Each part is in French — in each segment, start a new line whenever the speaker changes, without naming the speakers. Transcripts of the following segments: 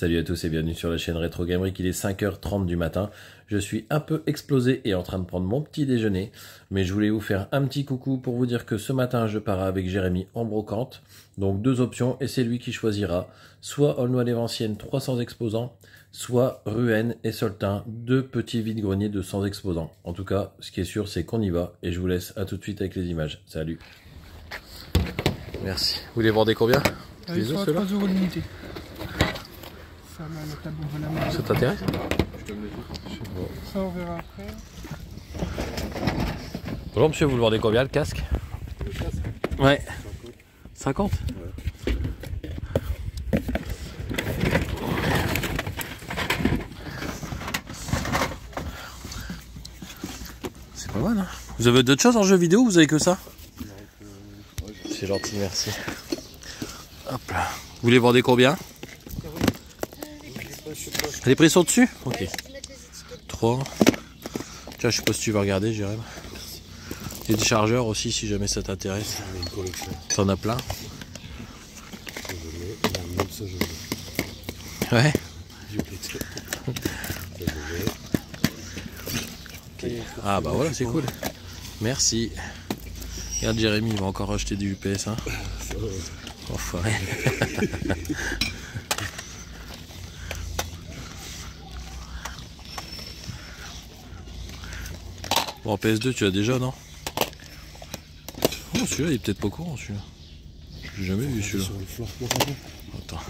Salut à tous et bienvenue sur la chaîne Retro Gamerik, il est 5h30 du matin. Je suis un peu explosé et en train de prendre mon petit déjeuner, mais je voulais vous faire un petit coucou pour vous dire que ce matin je pars avec Jérémy en brocante. Donc deux options et c'est lui qui choisira, soit Aulnoy-les-Valenciennes 300 exposants, soit Ruenne et Soltin, deux petits vide-greniers de 100 exposants. En tout cas, ce qui est sûr c'est qu'on y va et je vous laisse à tout de suite avec les images. Salut. Merci. Vous les vendez combien?
Ils sont à 3 € l'unité.
Ça t'intéresse?
Ça on verra après.
Bonjour monsieur, vous le vendez combien le casque?
Le casque?
Ouais. 50? Ouais. C'est pas mal hein. Vous avez d'autres choses en jeu vidéo ou vous avez que ça? C'est gentil, merci. Hop là. Vous les vendez combien? Les prix sont dessus? Ok. 3. Tiens, je sais pas si tu vas regarder, Jérôme. Il y a des chargeurs aussi si jamais ça t'intéresse. T'en as plein? Ouais. Okay. Ah bah voilà, c'est cool. Merci. Regarde Jérémy, il va encore acheter du UPS. Hein. Enfoiré. Bon, en PS2, tu as déjà, non? Oh, celui-là, il est peut-être pas courant, celui-là. J'ai jamais vu celui-là. Attends.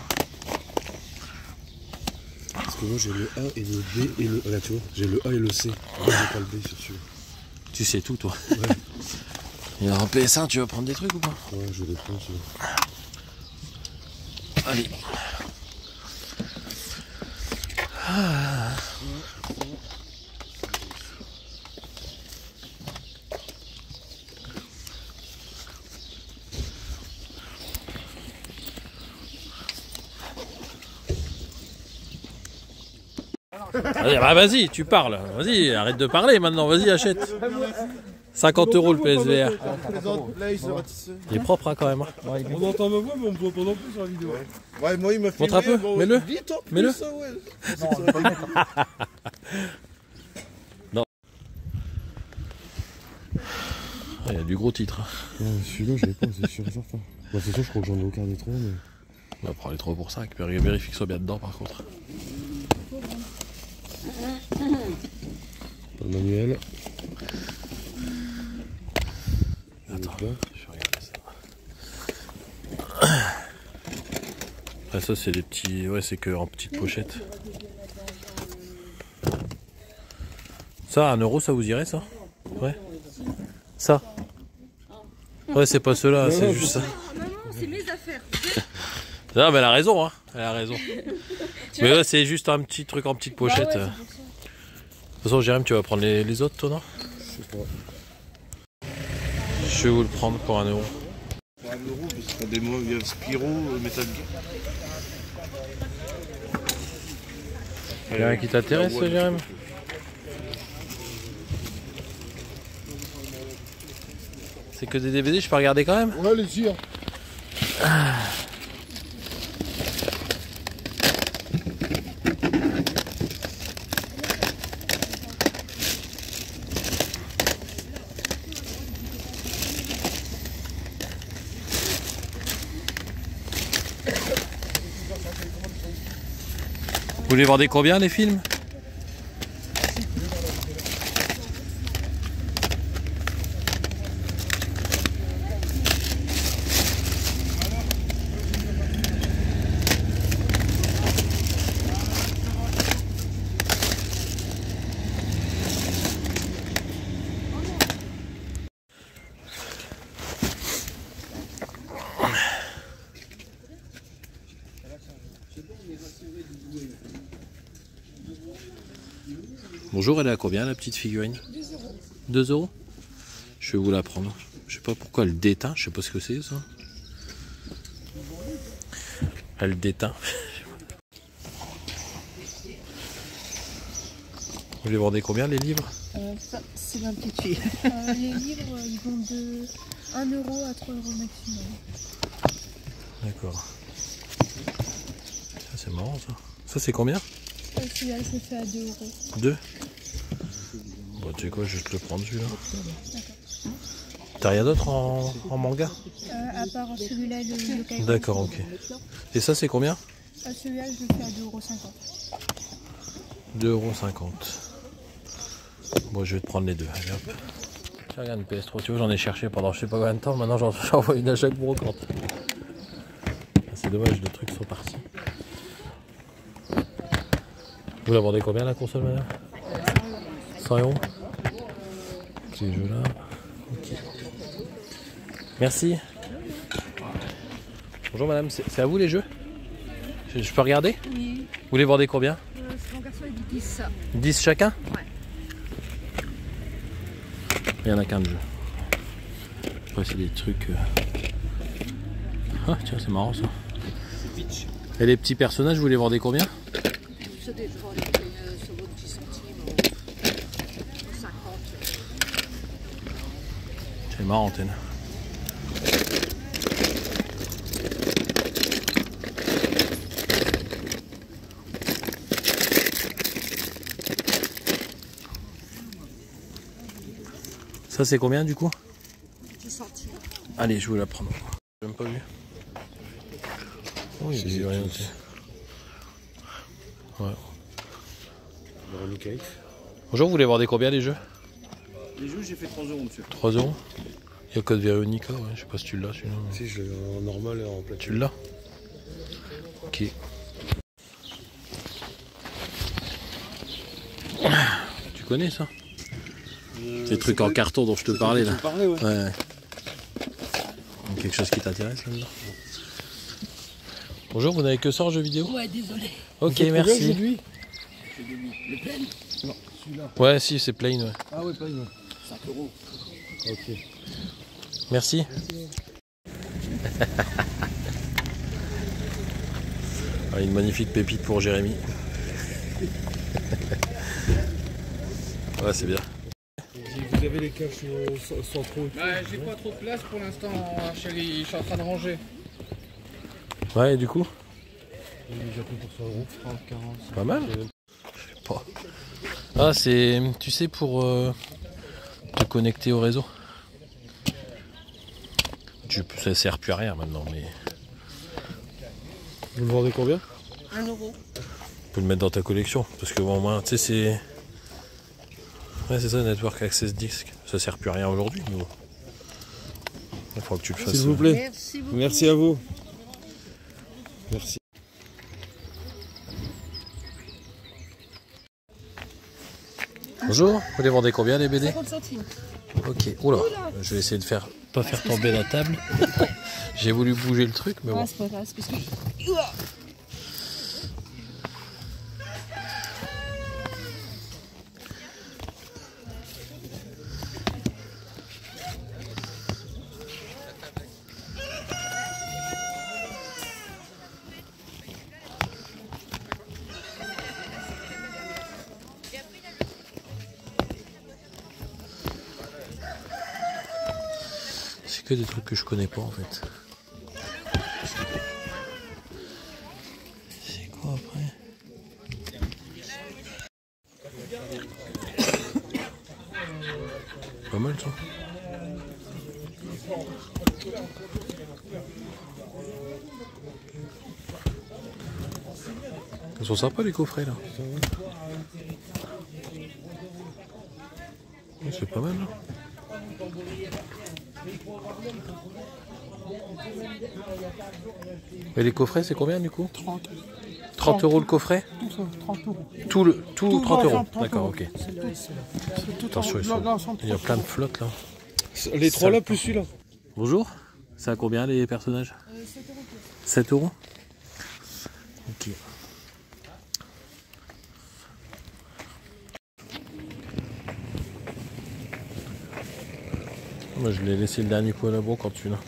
Parce que moi, j'ai le A et le B et le... Là, tu vois, j'ai le A et le C. J'ai pas le B sur celui-là.
Tu sais tout, toi.
Ouais.
Il y a un PS1, tu vas prendre des trucs ou pas?
Ouais, je vais les prendre, celui-là.
Allez. Ah. Bah vas-y, tu parles. Vas-y, arrête de parler maintenant. Vas-y, achète. 50 € le PSVR. Il est propre hein, quand même. Hein.
On entend ma voix, mais on me voit pas non plus sur la vidéo.
Ouais, moi il m'a fait.
Montre un peu, mets-le. Mets-le. Non. Il y a du gros titre.
Ouais, celui-là, je l'ai pas, c'est sûr et certain. Bah, c'est sûr, je crois que j'en ai aucun des trois, mais.
On va prendre les 3 pour 5. Vérifie que ce soit bien dedans par contre.
Le manuel.
Attends, je vais regarder ça. Après ça c'est des petits... Ouais c'est que en petite pochette. Ça, 1 € ça vous irait ça? Ouais. Ça? Ouais c'est pas ceux-là, c'est juste ça.
Non, c'est mes affaires.
Non mais elle a raison hein, elle a raison. Mais là c'est juste un petit truc en petite pochette.
Bah ouais,
De toute façon Jérôme tu vas prendre les autres toi non?
Je sais pas.
Je vais vous le prendre pour 1 €.
Pour 1 €, parce qu'il y a des mots, il y a Spyro, Metal Gear.
Il y a un qui t'intéresse Jérôme? C'est que des DVD, je peux regarder quand même?
Ouais, allez-y. Hein.
Vous les vendez combien les films? Bonjour, elle est à combien la petite figurine? 2 €. 2 €? Je vais vous la prendre. Je sais pas pourquoi elle déteint, je sais pas ce que c'est ça. Elle déteint. Vous les vendez combien les livres?
Ça, c'est ma petite fille. Les livres, ils vont de 1 € à 3 € maximum.
D'accord. Ça c'est marrant ça. Ça c'est combien?
Celui-là, je le fais à 2 euros.
2. Bon, tu sais quoi, je vais te le prendre celui-là. T'as rien d'autre en manga?
À part celui-là, le Kaigo.
D'accord, ok. Et ça c'est combien?
Celui-là, je le fais à 2,50
€. 2,50 €. Bon, je vais te prendre les deux. Allez, hop. Tiens, regarde une PS3, tu vois, j'en ai cherché pendant je sais pas combien de temps. Maintenant, j'en vois une à chaque brocante. C'est dommage, les trucs sont partis. Vous la vendez combien la console, madame? 100 €. Ces jeux-là. Ok. Merci. Bonjour madame, c'est à vous les jeux? Je peux regarder?
Oui.
Vous les vendez combien?
Mon garçon il dit 10.
10 chacun?
Ouais.
Il n'y en a qu'un de jeu. Après c'est des trucs... Ah tiens, c'est marrant ça. Et les petits personnages, vous les vendez combien?
C'est des gens sur votre 10 centimes. 50.
C'est marrant, antenne. Ça c'est combien du coup?
10 centimes.
Allez, je vais la prendre. J'ai même pas vu. Oh, il y a rien noté. Ouais. Bonjour, vous voulez vendez combien les jeux?
Les jeux, j'ai fait 3 €, monsieur.
3 €. Il y a Code Véronica, ouais. Je sais pas si tu l'as celui-là.
Si, je l'ai en normal et en platine.
Tu l'as? Ok. Tu connais ça? Ces trucs en carton dont je te parlais là. Ouais. Quelque chose qui t'intéresse là-dedans? Bonjour, vous n'avez que ça en jeu vidéo?
Ouais, désolé.
Ok, merci.
Le plein?
Non, celui-là.
Ouais, si, c'est plain, ouais.
Ah ouais, pas une.
5 €.
Ok.
Merci. Ah, une magnifique pépite pour Jérémy. Ouais, c'est bien.
Vous avez les caches sans trop.
Bah, j'ai pas trop de place pour l'instant, chérie. Je suis en train de ranger.
Ouais, et du coup?
J'ai pris pour 100 €.
30, 40.
Pas mal. Je sais pas. Ah, c'est, tu sais, pour te connecter au réseau. Ça sert plus à rien maintenant, mais...
Vous le vendez combien?
1 €.
Tu peux le mettre dans ta collection, parce que bon, au moins, tu sais, c'est... Ouais, c'est ça, Network Access Disc. Ça sert plus à rien aujourd'hui, mais bon. Il faudra que tu le fasses.
S'il vous plaît.
Merci beaucoup.
Merci à vous. Merci.
Bonjour, vous les vendez combien les BD?
50 centimes.
Ok, oula, je vais essayer de pas faire tomber la table. J'ai voulu bouger le truc, mais bon.
C'est pas grave, c'est parce que...
C'est que des trucs que je connais pas en fait. C'est quoi après? Pas mal ça. Ils sont sympas les coffrets là. C'est pas mal là. Et les coffrets c'est combien du coup?
30.
30 € le coffret?
Tout ça, 30 €.
Tout 30 €. D'accord, ok.
C'est tout
Attention, il y a plein de flottes là.
Les trois là plus celui-là.
Bonjour, c'est à combien les personnages? 7 €. Ok. Moi je l'ai laissé le dernier coup à la quand tu là.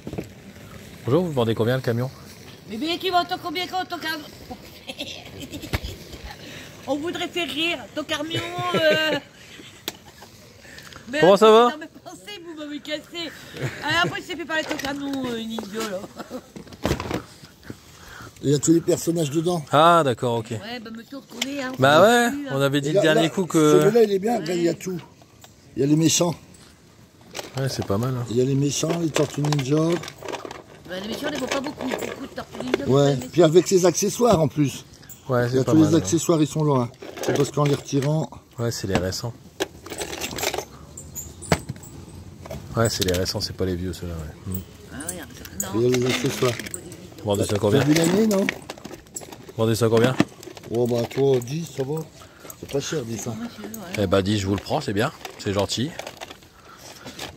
Bonjour, vous vendez combien le camion?
Mais bien, tu vends combien quand ton camion? On voudrait faire rire, ton camion. Mais
comment ça va?
Non, mais pensez, vous m'avez cassé. Ah, après, il s'est fait parler de ton camion, une idiot là.
Il y a tous les personnages dedans.
Ah, d'accord, ok.
Ouais, bah mettons qu'on est, hein.
Bah ouais,
Plus, hein.
on avait dit
Et
le dernier coup que...
Celui-là, il est bien, regarde, il y a tout. Il y a les méchants.
Ouais, c'est pas mal. Hein.
Il y a les méchants, les Tortues Ninja.
Bah, les méchants, ils ne vaut pas beaucoup. Beaucoup de Tortues Ninja,
Ouais,
mais
puis avec ses accessoires en plus.
Ouais,
Il y a
c'est pas
tous
mal.
les accessoires, ils sont loin. C'est parce qu'en les retirant...
Ouais, c'est les récents. Ouais, c'est les récents, c'est pas les vieux, ceux-là. Ouais.
Ah, regarde, ça-
Il y
non.
a les accessoires.
Vous vendez ça
T'as
combien?
vu l'année, non?
Vous vendez ça combien?
Oh bah toi, 10, ça va. C'est pas cher, 10 hein.
Eh bah 10, je vous le prends, c'est bien. C'est gentil.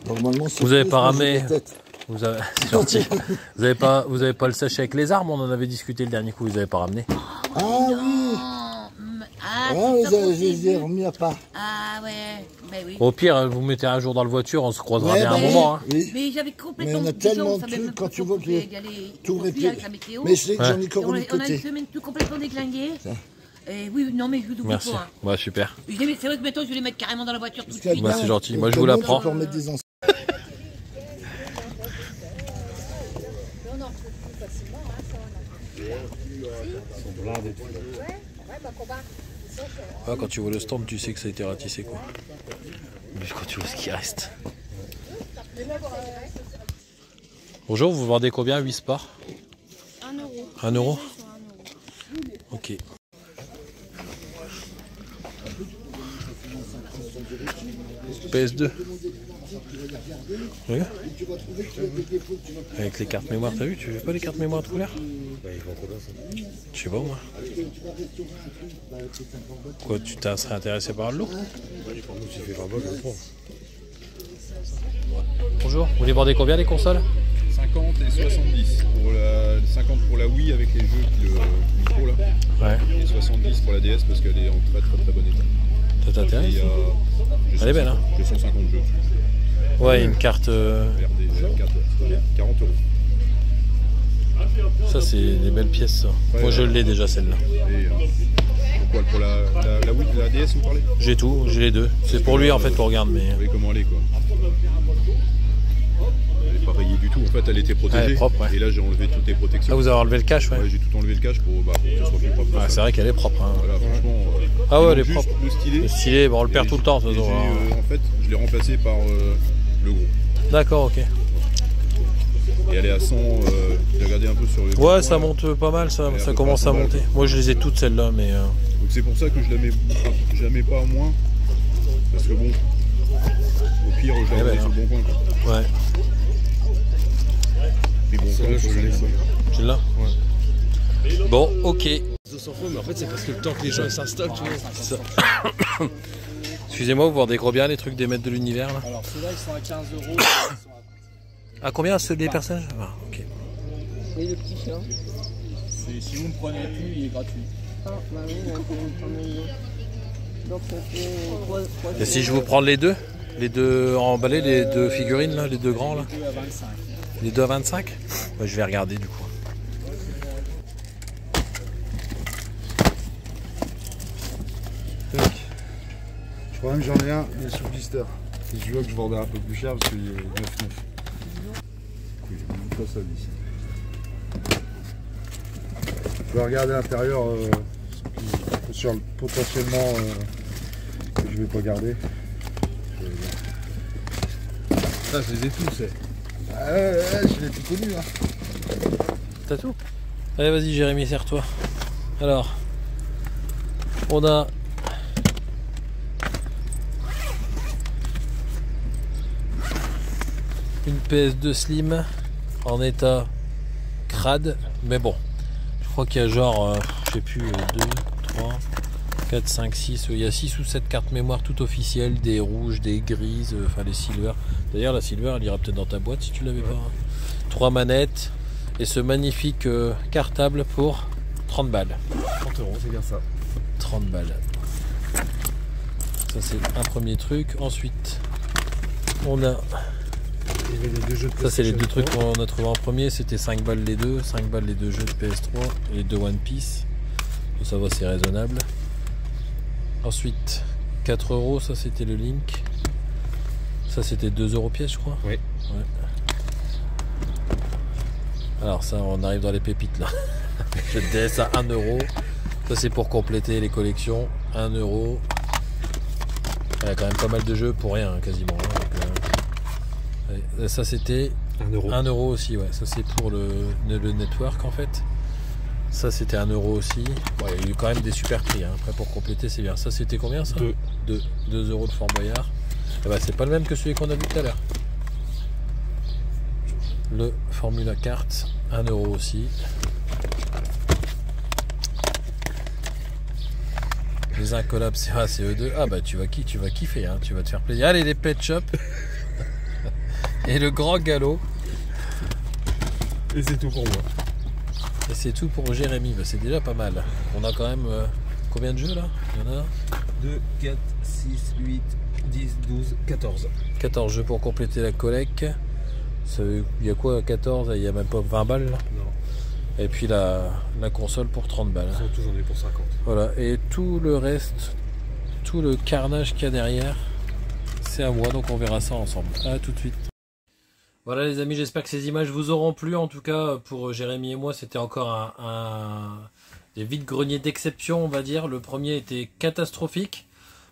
Normalement, c'est
Vous avez
plus,
pas
moi, j'ai
ramené-
la tête.
Vous avez... C'est gentil. Vous avez pas le sachet avec les armes? On en avait discuté le dernier coup, vous avez pas ramené?
Ah oui.
Ah,
Ah,
c'est ça qu'on
je les
s'est
ai
vu.
remis à part.
Ah, ouais. Bah oui.
Au pire, vous mettez un jour dans la voiture, on se croisera
Ouais,
bien
bah
un
oui,
moment. Hein.
oui.
Mais j'avais complètement...
Mais on a
déjà,
tellement de
savait
trucs,
même
quand
pas
tu
qu'on
vois que
pouvait y aller
tout
aujourd'hui
répète.
avec la météo.
Mais je sais que
Ouais.
j'en ai encore
on,
mis
a,
de
on a une
côté.
semaine tout complètement déglinguée. Et oui, non, mais je l'oublie
Merci.
pas. Hein.
Ouais, super.
Je dis, mais c'est vrai que maintenant, je vais les mettre carrément dans la voiture tout de
Parce qu'il y a
suite.
Bah,
bien-
c'est gentil.
il y a
Moi, je vous la
tellement,
prends.
tu peux remettre des anciens.
Ah, quand tu vois le stand, tu sais que ça a été ratissé, quoi. Mais quand tu vois ce qui reste. Bonjour, vous vendez combien? 8 sports?
1 euro.
1 euro?
Sur 1 euro.
Ok. PS2. Regarde. Avec les cartes mémoire, t'as vu? Tu veux pas les cartes mémoire de couleur? Je sais pas moi. Quoi, tu serais intéressé par le lot? Bonjour, vous les vendez combien les consoles?
50 et 70 pour la 50 pour la Wii avec les jeux le micro là,
Ouais.
et 70 pour la DS parce qu'elle est en très bon état.
Ça
Et
t'intéresse?
j'ai
Elle est belle, hein.
J'ai 150 jeux dessus.
Ouais, une carte.
RD 4, 40 euros.
Ça, c'est des belles pièces, ça.
Ouais,
Moi, je l'ai déjà, celle-là.
Et pourquoi pour la Wii, la DS vous parlez?
J'ai tout, j'ai les deux. C'est pour lui, en fait, qu'on regarde, mais.
Vous voyez comment elle est quoi. Elle est pas rayée du tout. En fait, elle était protégée.
Elle est propre, ouais.
Et là, j'ai enlevé toutes les protections.
Ah, vous avez enlevé le cache, ouais.
Ouais, j'ai tout enlevé le cache pour que ce soit plus propre.
Ouais, c'est vrai qu'elle est propre. Hein.
Voilà, franchement.
Ah ouais, elle est
juste
propre.
Le stylet.
Le stylet, bon, on le perd
Et
tout le temps, de toute
et
façon.
en fait, je l'ai remplacé par le gros.
D'accord, ok.
Et elle est à 100. J'ai regardé un peu sur le.
Ouais,
coin,
ça
là.
monte pas mal, ça
Elle est à peu
commence
près
à
pas mal,
monter.
quoi.
Moi, je les ai toutes, celles-là, mais.
Donc c'est pour ça que je la mets pas à moins. Parce que bon, au pire, je la
ben,
mets sur le bon coin. Quoi.
Ouais.
Mais bon, quand même, faut que je laisse.
Tu l'as? Ouais. Bon, ok.
200 fois, mais en fait, c'est parce que le temps que les gens s'installent, tu vois.
Ça. Excusez-moi, vous vendez combien les trucs des maîtres de l'univers là?
Alors ceux-là ils sont à 15 euros.
À combien ceux des personnages? Ah, ok.
Et le petit chien.
Si vous ne prenez plus, il est gratuit.
Ah, bah oui, on peut en prendre deux. Donc ça fait 3
Et si je vous prends les deux emballés, les deux figurines là, les deux grands là?
2 à 25.
Les deux à 25? Ouais, je vais regarder du coup.
Je crois même que j'en ai un, il est sous blister. C'est celui-là que je vendais un peu plus cher parce qu'il est 9,9. Écoute, je montre pas ça d'ici. Je vais regarder à l'intérieur sur potentiellement que je vais pas garder. Ça, je les ai tous, c'est. Ouais, je l'ai tout connu. Hein.
T'as tout? Allez, vas-y, Jérémy, serre-toi. Alors, on a une PS2 Slim en état crade, mais bon, je crois qu'il y a genre, je sais plus, 2, 3, 4, 5, 6, il y a 6 ou 7 cartes mémoire toutes officielles, des rouges, des grises, enfin les silver. D'ailleurs, la silver, elle ira peut-être dans ta boîte si tu l'avais pas. 3 manettes et ce magnifique cartable pour 30 balles.
30 euros, c'est bien ça.
30 balles. Ça, c'est un premier truc. Ensuite, on a.
Il y avait les deux jeux de
Ça, c'est les deux
PlayStation
trucs qu'on a trouvé en premier. C'était 5 balles les deux. 5 balles les deux jeux de PS3 et les deux One Piece. Ça va, c'est raisonnable. Ensuite, 4 euros. Ça, c'était le Link. Ça, c'était 2 euros pièce, je crois.
Oui.
Ouais. Alors, ça, on arrive dans les pépites là. Jeu de DS à 1 euro. Ça c'est pour compléter les collections. 1 euro. Il y a quand même pas mal de jeux pour rien hein, quasiment. Donc, ça c'était
1 euro.
1 euro aussi, ouais. Ça c'est pour le network en fait. Ça c'était 1 euro aussi. Bon, il y a eu quand même des super prix. Hein. Après pour compléter c'est bien. Ça c'était combien ça? 2 euros de Fort Boyard. Et bah, c'est pas le même que celui qu'on a vu tout à l'heure. Le Formula Kart, 1 euro aussi. Les incollables CE2. Ah bah tu vas kiffer, hein. Tu vas te faire plaisir. Allez les Pet Shop. Et le Grand Galop.
Et c'est tout pour moi.
Et c'est tout pour Jérémy. Bah, c'est déjà pas mal. On a quand même combien de jeux là? Il y en a
2, 4, 6, 8, 10, 12, 14.
14 jeux pour compléter la collecte. Il y a quoi 14? Il y a même pas 20 balles là.
Non.
Et puis la console pour 30 balles.
J'en ai pour 50.
Voilà, et tout le reste, tout le carnage qu'il y a derrière, c'est à moi, donc on verra ça ensemble. À tout de suite. Voilà les amis, j'espère que ces images vous auront plu. En tout cas, pour Jérémy et moi, c'était encore des vide-greniers d'exception, on va dire. Le premier était catastrophique.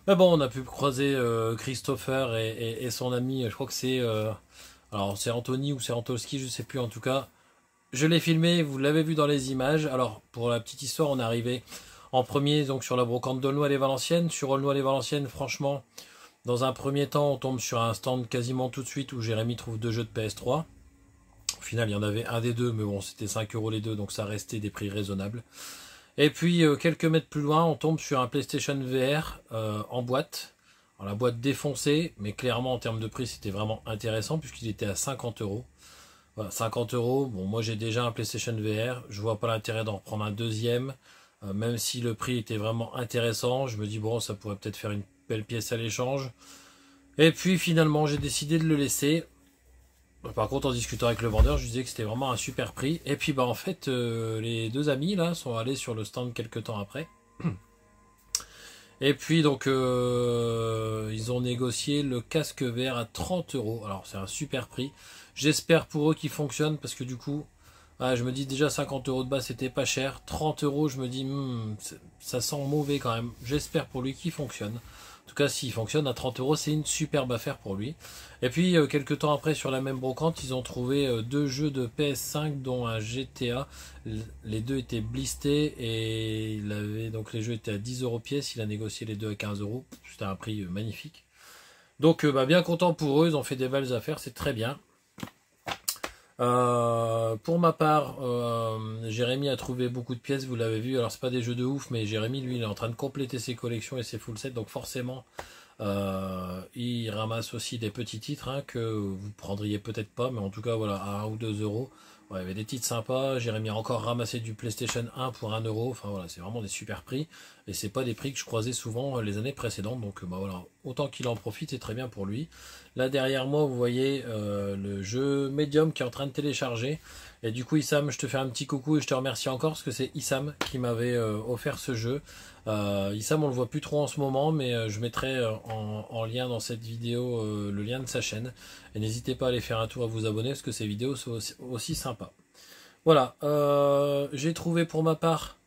Mais bon, on a pu croiser Christopher et son ami, je crois que c'est... alors c'est Anthony ou c'est Antolski, je sais plus en tout cas. Je l'ai filmé, vous l'avez vu dans les images. Alors pour la petite histoire, on est arrivé en premier donc sur la brocante d'Aulnoy-les-Valenciennes. Sur Aulnoy-les-Valenciennes, franchement, dans un premier temps, on tombe sur un stand quasiment tout de suite où Jérémy trouve 2 jeux de PS3. Au final, il y en avait un des deux, mais bon, c'était 5 euros les deux, donc ça restait des prix raisonnables. Et puis quelques mètres plus loin, on tombe sur un PlayStation VR en boîte. Alors, la boîte défoncée, mais clairement en termes de prix, c'était vraiment intéressant puisqu'il était à 50 euros. Voilà, 50 euros, bon moi j'ai déjà un PlayStation VR, je vois pas l'intérêt d'en reprendre un deuxième, même si le prix était vraiment intéressant, je me dis bon ça pourrait peut-être faire une belle pièce à l'échange. Et puis finalement j'ai décidé de le laisser. Par contre en discutant avec le vendeur je disais que c'était vraiment un super prix. Et puis bah en fait les deux amis là sont allés sur le stand quelques temps après. Et puis donc ils ont négocié le casque VR à 30 euros. Alors c'est un super prix. J'espère pour eux qu'il fonctionne parce que du coup, je me dis déjà 50 euros de base c'était pas cher. 30 euros je me dis ça sent mauvais quand même. J'espère pour lui qu'il fonctionne. En tout cas s'il fonctionne à 30 euros c'est une superbe affaire pour lui. Et puis quelques temps après sur la même brocante ils ont trouvé 2 jeux de PS5 dont un GTA. Les deux étaient blistés et donc les jeux étaient à 10 euros pièce. Il a négocié les deux à 15 euros. C'était un prix magnifique. Donc bien content pour eux, ils ont fait des belles affaires, c'est très bien. Pour ma part, Jérémy a trouvé beaucoup de pièces, vous l'avez vu. Alors c'est pas des jeux de ouf, mais Jérémy lui il est en train de compléter ses collections et ses full sets, donc forcément il ramasse aussi des petits titres que vous prendriez peut-être pas, mais en tout cas voilà, à 1 ou 2 euros. Ouais, il y avait des titres sympas. Jérémy a encore ramassé du PlayStation 1 pour 1 euro. Enfin voilà, c'est vraiment des super prix. Et c'est pas des prix que je croisais souvent les années précédentes. Donc voilà, autant qu'il en profite, c'est très bien pour lui. Là derrière moi, vous voyez le jeu Medium qui est en train de télécharger. Et du coup, Issam, je te fais un petit coucou et je te remercie encore parce que c'est Issam qui m'avait offert ce jeu. Issam, on le voit plus trop en ce moment, mais je mettrai en lien dans cette vidéo le lien de sa chaîne. Et n'hésitez pas à aller faire un tour à vous abonner parce que ces vidéos sont aussi sympas. Voilà, j'ai trouvé pour ma part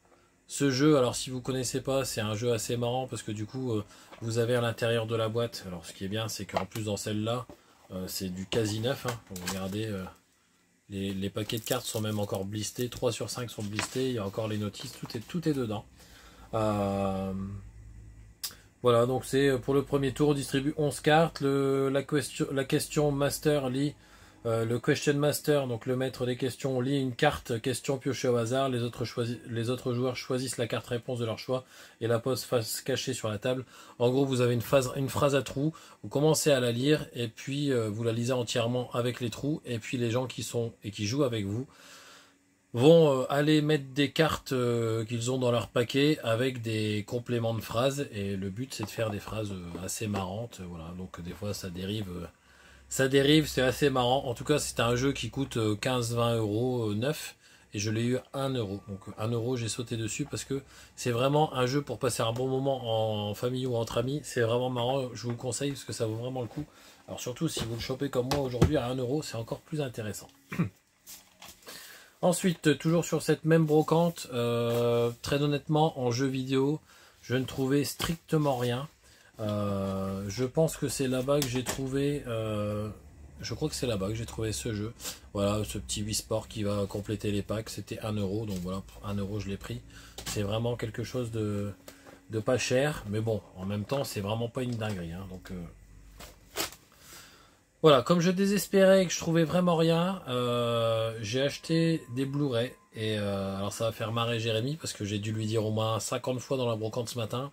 ce jeu. Alors si vous connaissez pas, c'est un jeu assez marrant parce que du coup, vous avez à l'intérieur de la boîte. Alors ce qui est bien, c'est qu'en plus dans celle-là, c'est du quasi neuf. Donc, regardez, les paquets de cartes sont même encore blistés. 3 sur 5 sont blistés. Il y a encore les notices, tout est dedans. Voilà, donc c'est pour le premier tour, on distribue 11 cartes. La question master lit, le question master, donc le maître des questions, lit une carte question piochée au hasard. Les autres joueurs choisissent la carte réponse de leur choix et la posent face cachée sur la table. En gros, vous avez une phrase à trous, vous commencez à la lire et puis vous la lisez entièrement avec les trous. Et puis les gens qui jouent avec vous vont aller mettre des cartes qu'ils ont dans leur paquet avec des compléments de phrases et le but c'est de faire des phrases assez marrantes, voilà. Donc des fois ça dérive, c'est assez marrant. En tout cas c'est un jeu qui coûte 15-20 euros neuf et je l'ai eu à 1 euro, donc 1 euro j'ai sauté dessus parce que c'est vraiment un jeu pour passer un bon moment en famille ou entre amis. C'est vraiment marrant, je vous le conseille parce que ça vaut vraiment le coup. Alors surtout si vous le chopez comme moi aujourd'hui à 1 euro, c'est encore plus intéressant. Ensuite, toujours sur cette même brocante, très honnêtement, en jeu vidéo, je ne trouvais strictement rien. Je pense que c'est là-bas que j'ai trouvé... je crois que c'est là-bas que j'ai trouvé ce jeu. Voilà, ce petit Wii Sport qui va compléter les packs. C'était 1 €, donc voilà, pour 1 € je l'ai pris. C'est vraiment quelque chose de pas cher, mais bon, en même temps, c'est vraiment pas une dinguerie. Hein, donc voilà, comme je désespérais et que je trouvais vraiment rien, j'ai acheté des Blu-ray. Et alors ça va faire marrer Jérémy, parce que j'ai dû lui dire au moins 50 fois dans la brocante ce matin.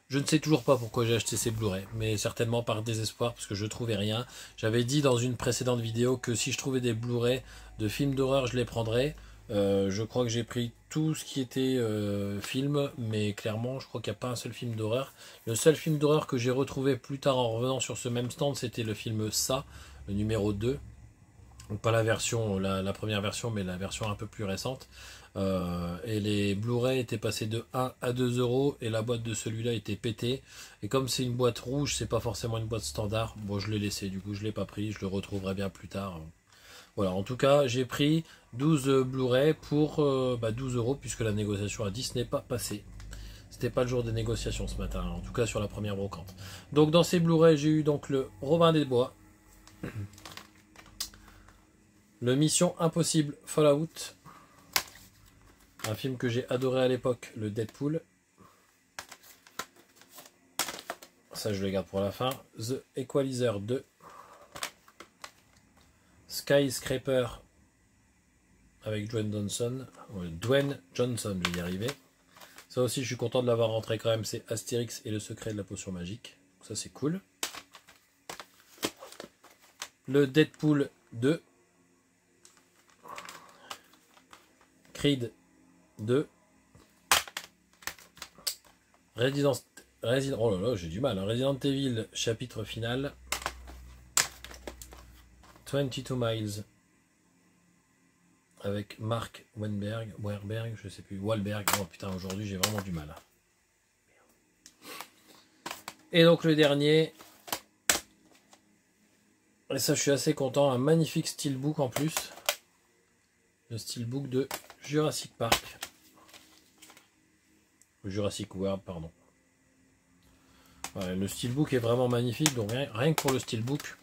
Je ne sais toujours pas pourquoi j'ai acheté ces Blu-ray, mais certainement par désespoir, parce que je trouvais rien. J'avais dit dans une précédente vidéo que si je trouvais des Blu-ray de films d'horreur, je les prendrais. Je crois que j'ai pris tout ce qui était film, mais clairement, je crois qu'il n'y a pas un seul film d'horreur. Le seul film d'horreur que j'ai retrouvé plus tard en revenant sur ce même stand, c'était le film Ça, le numéro 2. Donc pas la version, la première version, mais la version un peu plus récente. Et les Blu-ray étaient passés de 1 à 2 € et la boîte de celui-là était pétée. Et comme c'est une boîte rouge, c'est pas forcément une boîte standard. Bon, je l'ai laissé, du coup je l'ai pas pris, je le retrouverai bien plus tard. Voilà, en tout cas, j'ai pris 12 Blu-ray pour 12 € puisque la négociation à 10 n'est pas passée. C'était pas le jour des négociations ce matin, en tout cas sur la première brocante. Donc dans ces Blu-ray, j'ai eu donc le Robin des Bois, le Mission Impossible Fallout, un film que j'ai adoré à l'époque, le Deadpool. Ça, je le garde pour la fin. The Equalizer 2. Skyscraper avec Dwayne Johnson. Dwayne Johnson, je vais y arriver. Ça aussi, je suis content de l'avoir rentré quand même. C'est Astérix et le secret de la potion magique. Ça, c'est cool. Le Deadpool 2. Creed 2. Oh là là, j'ai du mal. Resident Evil, chapitre final. 22 Miles. Avec Mark Wahlberg, je sais plus, Wahlberg. Oh putain, aujourd'hui j'ai vraiment du mal. Et donc le dernier. Et ça, je suis assez content. Un magnifique steelbook en plus. Le steelbook de Jurassic Park. Jurassic World, pardon. Ouais, le steelbook est vraiment magnifique, donc rien que pour le steelbook,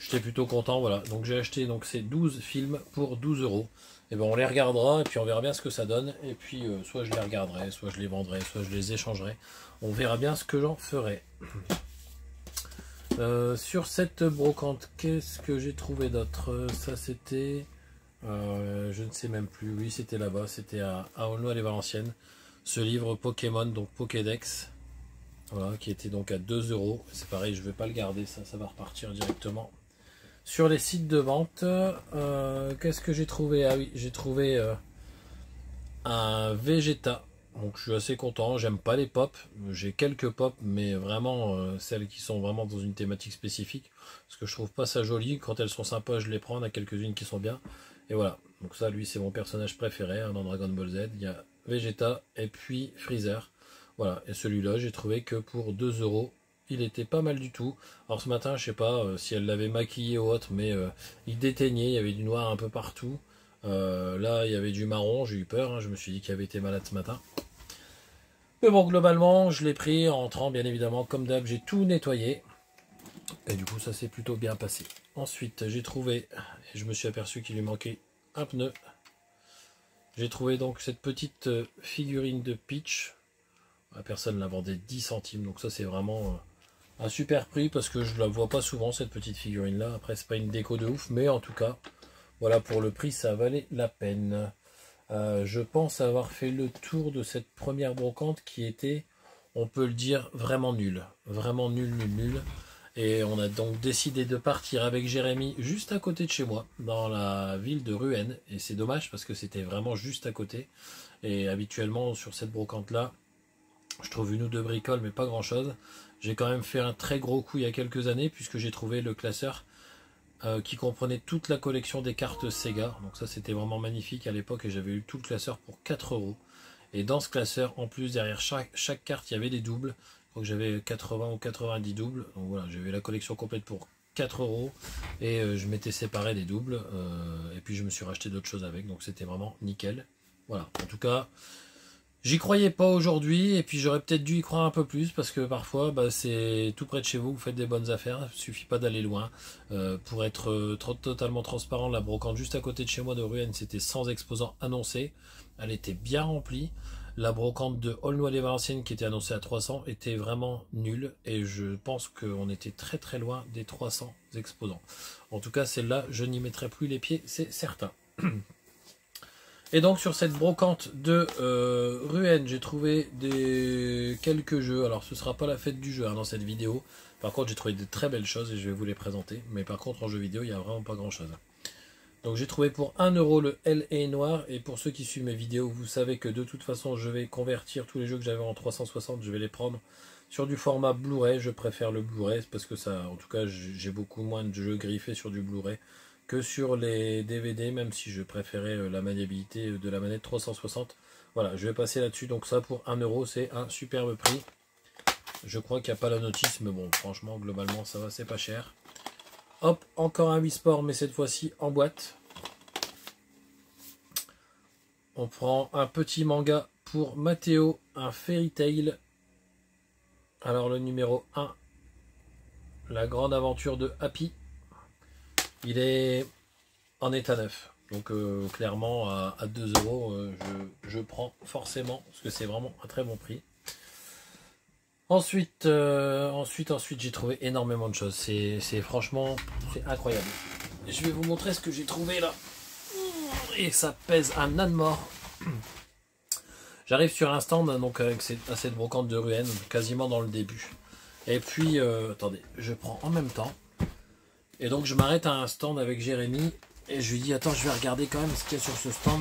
j'étais plutôt content. Voilà, donc j'ai acheté donc ces 12 films pour 12 €. Et ben on les regardera et puis on verra bien ce que ça donne. Et puis soit je les regarderai, soit je les vendrai, soit je les échangerai. On verra bien ce que j'en ferai. Sur cette brocante, qu'est-ce que j'ai trouvé d'autre? Ça c'était... je ne sais même plus. Oui, c'était là-bas, c'était à Aulnoy-les-Valenciennes. Ce livre Pokémon, donc Pokédex, voilà, qui était donc à 2 €. C'est pareil, je ne vais pas le garder, ça va repartir directement sur les sites de vente. Qu'est-ce que j'ai trouvé? Ah oui, j'ai trouvé un Vegeta. Donc je suis assez content, j'aime pas les pop, j'ai quelques pop, mais vraiment celles qui sont vraiment dans une thématique spécifique, parce que je trouve pas ça joli. Quand elles sont sympas, je les prends, il y en a quelques-unes qui sont bien. Et voilà, donc ça, lui, c'est mon personnage préféré hein, dans Dragon Ball Z. Il y a Vegeta et puis Freezer. Voilà, et celui-là, j'ai trouvé que pour 2 €, il était pas mal du tout. Alors ce matin, je sais pas si elle l'avait maquillé ou autre, mais il déteignait, il y avait du noir un peu partout. Là, il y avait du marron, j'ai eu peur, hein, je me suis dit qu'il avait été malade ce matin. Mais bon, globalement, je l'ai pris en rentrant, bien évidemment, comme d'hab, j'ai tout nettoyé. Et du coup, ça s'est plutôt bien passé. Ensuite, j'ai trouvé, et je me suis aperçu qu'il lui manquait un pneu. J'ai trouvé donc cette petite figurine de Peach. La personne la vendait 10 centimes, donc ça c'est vraiment un super prix parce que je la vois pas souvent cette petite figurine là. Après, c'est pas une déco de ouf, mais en tout cas, voilà, pour le prix, ça valait la peine. Je pense avoir fait le tour de cette première brocante qui était, on peut le dire, vraiment nulle. Vraiment nul. Et on a donc décidé de partir avec Jérémy juste à côté de chez moi, dans la ville de Ruenne. Et c'est dommage parce que c'était vraiment juste à côté. Et habituellement, sur cette brocante-là, je trouve une ou deux bricoles, mais pas grand-chose. J'ai quand même fait un très gros coup il y a quelques années, puisque j'ai trouvé le classeur qui comprenait toute la collection des cartes Sega. Donc ça, c'était vraiment magnifique à l'époque, et j'avais eu tout le classeur pour 4 €. Et dans ce classeur, en plus, derrière chaque carte, il y avait des doubles. Donc j'avais 80 ou 90 doubles. Donc voilà, j'avais la collection complète pour 4 € et je m'étais séparé des doubles et puis je me suis racheté d'autres choses avec, donc c'était vraiment nickel. Voilà, en tout cas, j'y croyais pas aujourd'hui et puis j'aurais peut-être dû y croire un peu plus parce que parfois c'est tout près de chez vous, vous faites des bonnes affaires, il suffit pas d'aller loin. Pour être totalement transparent, la brocante juste à côté de chez moi de Ruenne, c'était sans exposant annoncé, elle était bien remplie. La brocante de Aulnoy-les-Valenciennes qui était annoncée à 300 était vraiment nulle et je pense qu'on était très très loin des 300 exposants. En tout cas, celle-là, je n'y mettrai plus les pieds, c'est certain. Et donc sur cette brocante de Ruenne, j'ai trouvé quelques jeux. Alors ce sera pas la fête du jeu dans cette vidéo. Par contre, j'ai trouvé de très belles choses et je vais vous les présenter. Mais par contre, en jeu vidéo, il n'y a vraiment pas grand-chose. Donc j'ai trouvé pour 1 € le L.A. Noir, et pour ceux qui suivent mes vidéos, vous savez que de toute façon je vais convertir tous les jeux que j'avais en 360, je vais les prendre sur du format Blu-ray. Je préfère le Blu-ray parce que ça, en tout cas j'ai beaucoup moins de jeux griffés sur du Blu-ray que sur les DVD, même si je préférais la maniabilité de la manette 360. Voilà, je vais passer là-dessus, donc ça pour 1 €, c'est un superbe prix. Je crois qu'il n'y a pas la notice, mais bon, franchement, globalement ça va, c'est pas cher. Hop, encore un Wii Sport, mais cette fois-ci en boîte. On prend un petit manga pour Mathéo, un Fairy Tail. Alors le numéro 1, la grande aventure de Happy. Il est en état neuf. Donc clairement à 2 €, je prends forcément, parce que c'est vraiment un très bon prix. Ensuite, j'ai trouvé énormément de choses. C'est franchement, c'est incroyable. Je vais vous montrer ce que j'ai trouvé là. Et ça pèse un âne mort. J'arrive sur un stand donc avec cette brocante de Ruenne, quasiment dans le début. Et puis, attendez, je prends en même temps. Et donc je m'arrête à un stand avec Jérémy et je lui dis attends, je vais regarder quand même ce qu'il y a sur ce stand.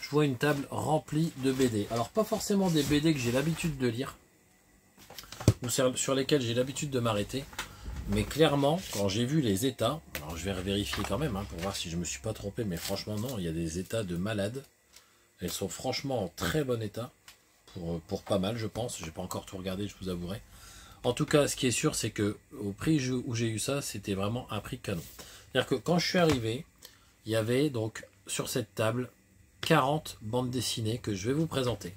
Je vois une table remplie de BD. Alors pas forcément des BD que j'ai l'habitude de lire, ou sur lesquels j'ai l'habitude de m'arrêter, mais clairement quand j'ai vu les états, alors je vais vérifier quand même pour voir si je me suis pas trompé, mais franchement non, il y a des états de malades. Elles sont franchement en très bon état pour pas mal, je pense. J'ai pas encore tout regardé, je vous avouerai. En tout cas, ce qui est sûr, c'est que au prix où j'ai eu ça, c'était vraiment un prix canon. C'est-à-dire que quand je suis arrivé, il y avait donc sur cette table 40 bandes dessinées que je vais vous présenter.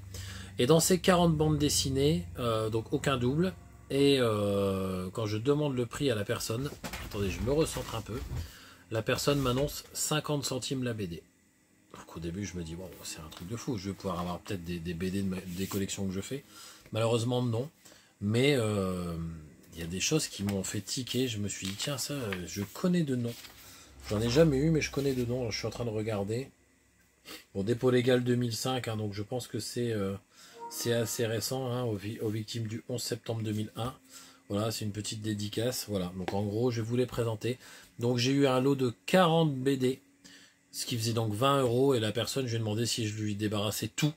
Et dans ces 40 bandes dessinées, donc aucun double. Et quand je demande le prix à la personne, attendez, je me recentre un peu, la personne m'annonce 50 centimes la BD. Donc au début, je me dis, bon, c'est un truc de fou, je vais pouvoir avoir peut-être des BD des collections que je fais. Malheureusement, non. Mais il y a des choses qui m'ont fait tiquer. Je me suis dit, tiens, ça, je connais de nom. J'en ai jamais eu, mais je connais de nom. Alors, je suis en train de regarder. Bon, dépôt légal 2005, donc je pense que c'est assez récent, aux victimes du 11 septembre 2001. Voilà, c'est une petite dédicace. Voilà, donc en gros, je vais vous les présenter. Donc j'ai eu un lot de 40 BD, ce qui faisait donc 20 €. Et la personne, je lui ai demandé si je lui débarrassais tout.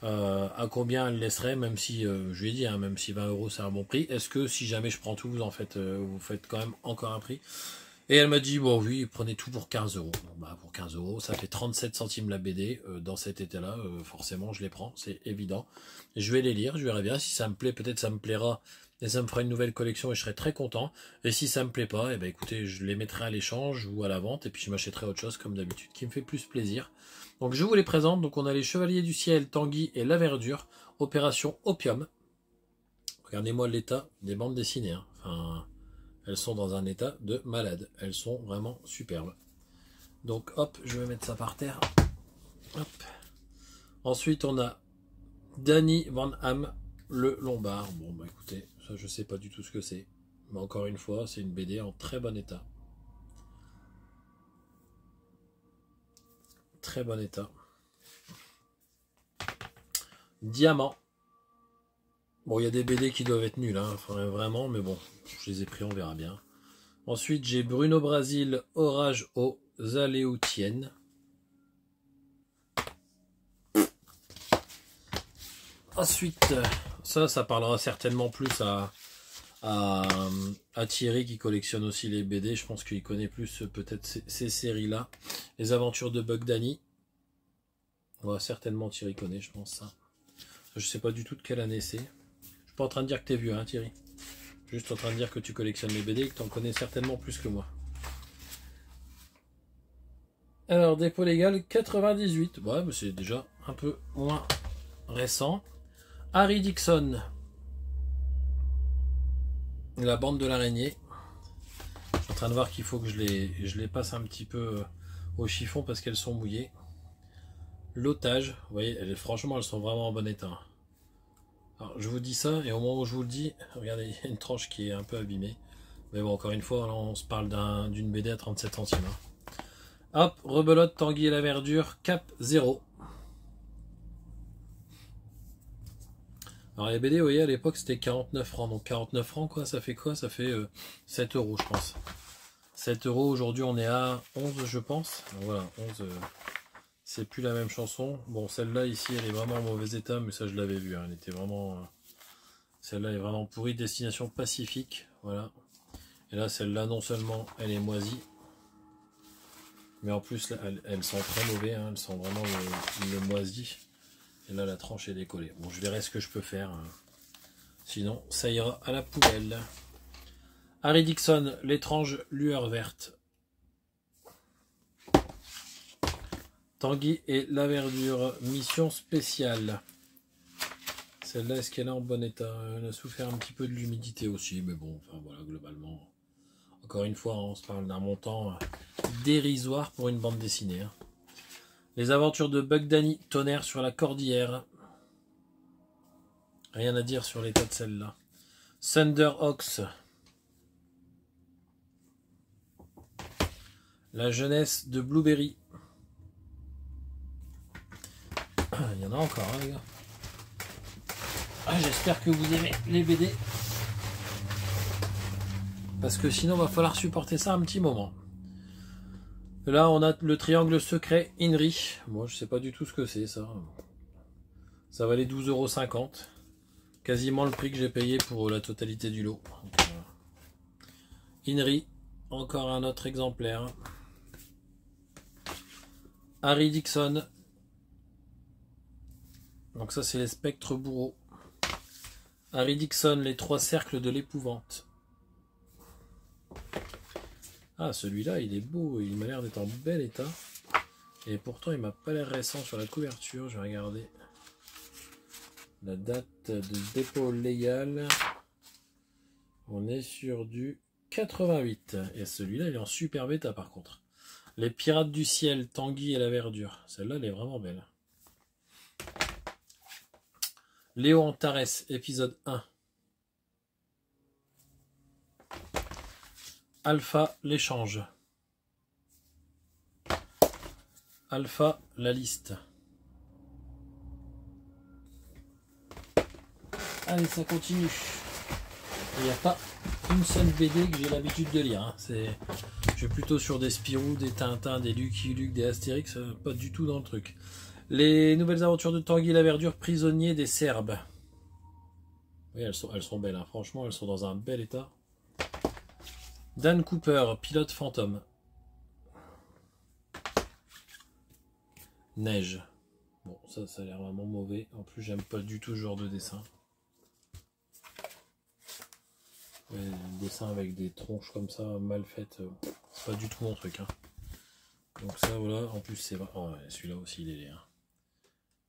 À combien elle laisserait, même si je lui ai dit, même si 20 € c'est un bon prix, est-ce que si jamais je prends tout, vous faites quand même encore un prix? Et elle m'a dit, bon oui, prenez tout pour 15 €. Bon, pour 15 €, ça fait 37 centimes la BD, dans cet état-là, forcément je les prends, c'est évident. Je vais les lire, je verrai bien, si ça me plaît, peut-être ça me plaira, et ça me fera une nouvelle collection et je serai très content. Et si ça me plaît pas, et écoutez, je les mettrai à l'échange ou à la vente, et puis je m'achèterai autre chose comme d'habitude, qui me fait plus plaisir. Donc je vous les présente. Donc on a les Chevaliers du Ciel, Tanguy et La Verdure, Opération Opium. Regardez-moi l'état des bandes dessinées. Enfin, elles sont dans un état de malade. Elles sont vraiment superbes. Donc hop, je vais mettre ça par terre. Hop. Ensuite on a Danny Van Ham, Le Lombard. Bon écoutez, ça je sais pas du tout ce que c'est. Mais encore une fois, c'est une BD en très bon état. Très bon état. Diamant. Bon, il y a des BD qui doivent être nuls, enfin, vraiment, mais bon, je les ai pris, on verra bien. Ensuite, j'ai Bruno Brasil, Orage aux Aléoutiennes. Ensuite, ça parlera certainement plus à Thierry qui collectionne aussi les BD. Je pense qu'il connaît plus peut-être ces séries-là. Les aventures de Bug Danny. Ouais, certainement Thierry connaît, je pense ça. Je sais pas du tout de quelle année c'est. Je suis pas en train de dire que t'es vieux, Thierry. Juste en train de dire que tu collectionnes les BD et que tu en connais certainement plus que moi. Alors, dépôt légal 98. Ouais, mais c'est déjà un peu moins récent. Harry Dixon. La bande de l'araignée. Je suis en train de voir qu'il faut que je les passe un petit peu au chiffon parce qu'elles sont mouillées. L'otage. Vous voyez, franchement, elles sont vraiment en bon état. Alors, je vous dis ça, et au moment où je vous le dis, regardez, il y a une tranche qui est un peu abîmée. Mais bon, encore une fois, là, on se parle d'une BD à 37 centimes. Hein. Hop, rebelote, Tanguy et la verdure, cap 0. Alors les BD, vous voyez, à l'époque, c'était 49 francs. Donc 49 francs, quoi, ça fait quoi? Ça fait 7 euros, je pense. 7 euros, aujourd'hui, on est à 11, je pense. Donc, voilà, 11... c'est plus la même chanson. Bon, celle-là ici, elle est vraiment en mauvais état, mais ça je l'avais vu. Hein. Elle était vraiment. Celle-là est vraiment pourrie. Destination Pacifique, voilà. Et là, celle-là, non seulement elle est moisie, mais en plus, là, elles sont très mauvaises. Hein. Elles sont vraiment le moisi. Et là, la tranche est décollée. Bon, je verrai ce que je peux faire. Hein. Sinon, ça ira à la poubelle. Harry Dixon, l'étrange lueur verte. Tanguy et la verdure, mission spéciale. Celle-là, est-ce qu'elle est en bon état? Elle a souffert un petit peu de l'humidité aussi, mais bon, enfin voilà, globalement. Encore une fois, on se parle d'un montant dérisoire pour une bande dessinée. Hein. Les aventures de Bug Danny, tonnerre sur la cordillère. Rien à dire sur l'état de celle-là. Thunderhawks. La jeunesse de Blueberry. Il y en a encore, hein, les gars. Ah, j'espère que vous aimez les BD. Parce que sinon, il va falloir supporter ça un petit moment. Là, on a le triangle secret Inri. Moi, je sais pas du tout ce que c'est, ça. Ça valait 12,50 €. Quasiment le prix que j'ai payé pour la totalité du lot. Inri. Encore un autre exemplaire. Harry Dixon. Donc ça, c'est les spectres bourreaux. Harry Dixon, les 3 cercles de l'épouvante. Ah, celui-là, il est beau. Il m'a l'air d'être en bel état. Et pourtant, il m'a pas l'air récent sur la couverture. Je vais regarder la date de dépôt légal. On est sur du 88. Et celui-là, il est en super bêta, par contre. Les pirates du ciel, Tanguy et la verdure. Celle-là, elle est vraiment belle. Léo Antares, épisode 1. Alpha, l'échange. Alpha, la liste. Allez, ça continue. Il n'y a pas une seule BD que j'ai l'habitude de lire. Hein. Je suis plutôt sur des Spirou, des Tintin, des Lucky Luke, des Astérix. Pas du tout dans le truc. Les nouvelles aventures de Tanguy et la verdure, prisonniers des Serbes. Oui, elles sont belles, hein. Franchement, elles sont dans un bel état. Dan Cooper, pilote fantôme. Neige. Bon, ça a l'air vraiment mauvais. En plus, j'aime pas du tout ce genre de dessin. Ouais, le dessin avec des tronches comme ça, mal faites, c'est pas du tout mon truc. Hein. Donc ça, voilà. En plus, c'est... Oh, ouais, celui-là aussi, il est laid. Hein.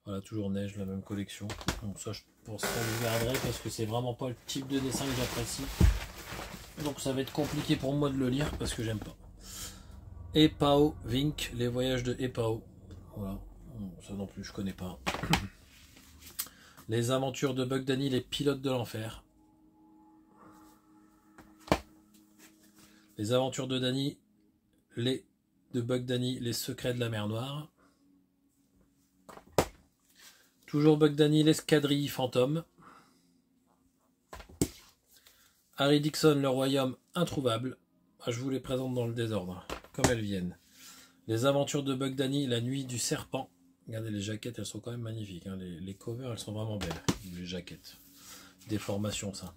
Voilà, toujours Neige, la même collection. Donc ça, je pense que je garderai parce que c'est vraiment pas le type de dessin que j'apprécie. Donc ça va être compliqué pour moi de le lire parce que j'aime pas. Epao Vink, les voyages de Epao. Voilà, ça non plus je connais pas. Les aventures de Bug Danny, les pilotes de l'enfer. Les aventures de Danny, de Bug Danny, les secrets de la mer Noire. Toujours Bug Danny, l'escadrille fantôme. Harry Dixon, le royaume introuvable. Ah, je vous les présente dans le désordre, comme elles viennent. Les aventures de Bug Danny, la nuit du serpent. Regardez les jaquettes, elles sont quand même magnifiques. Hein. Les covers, elles sont vraiment belles. Les jaquettes. Des formations, ça.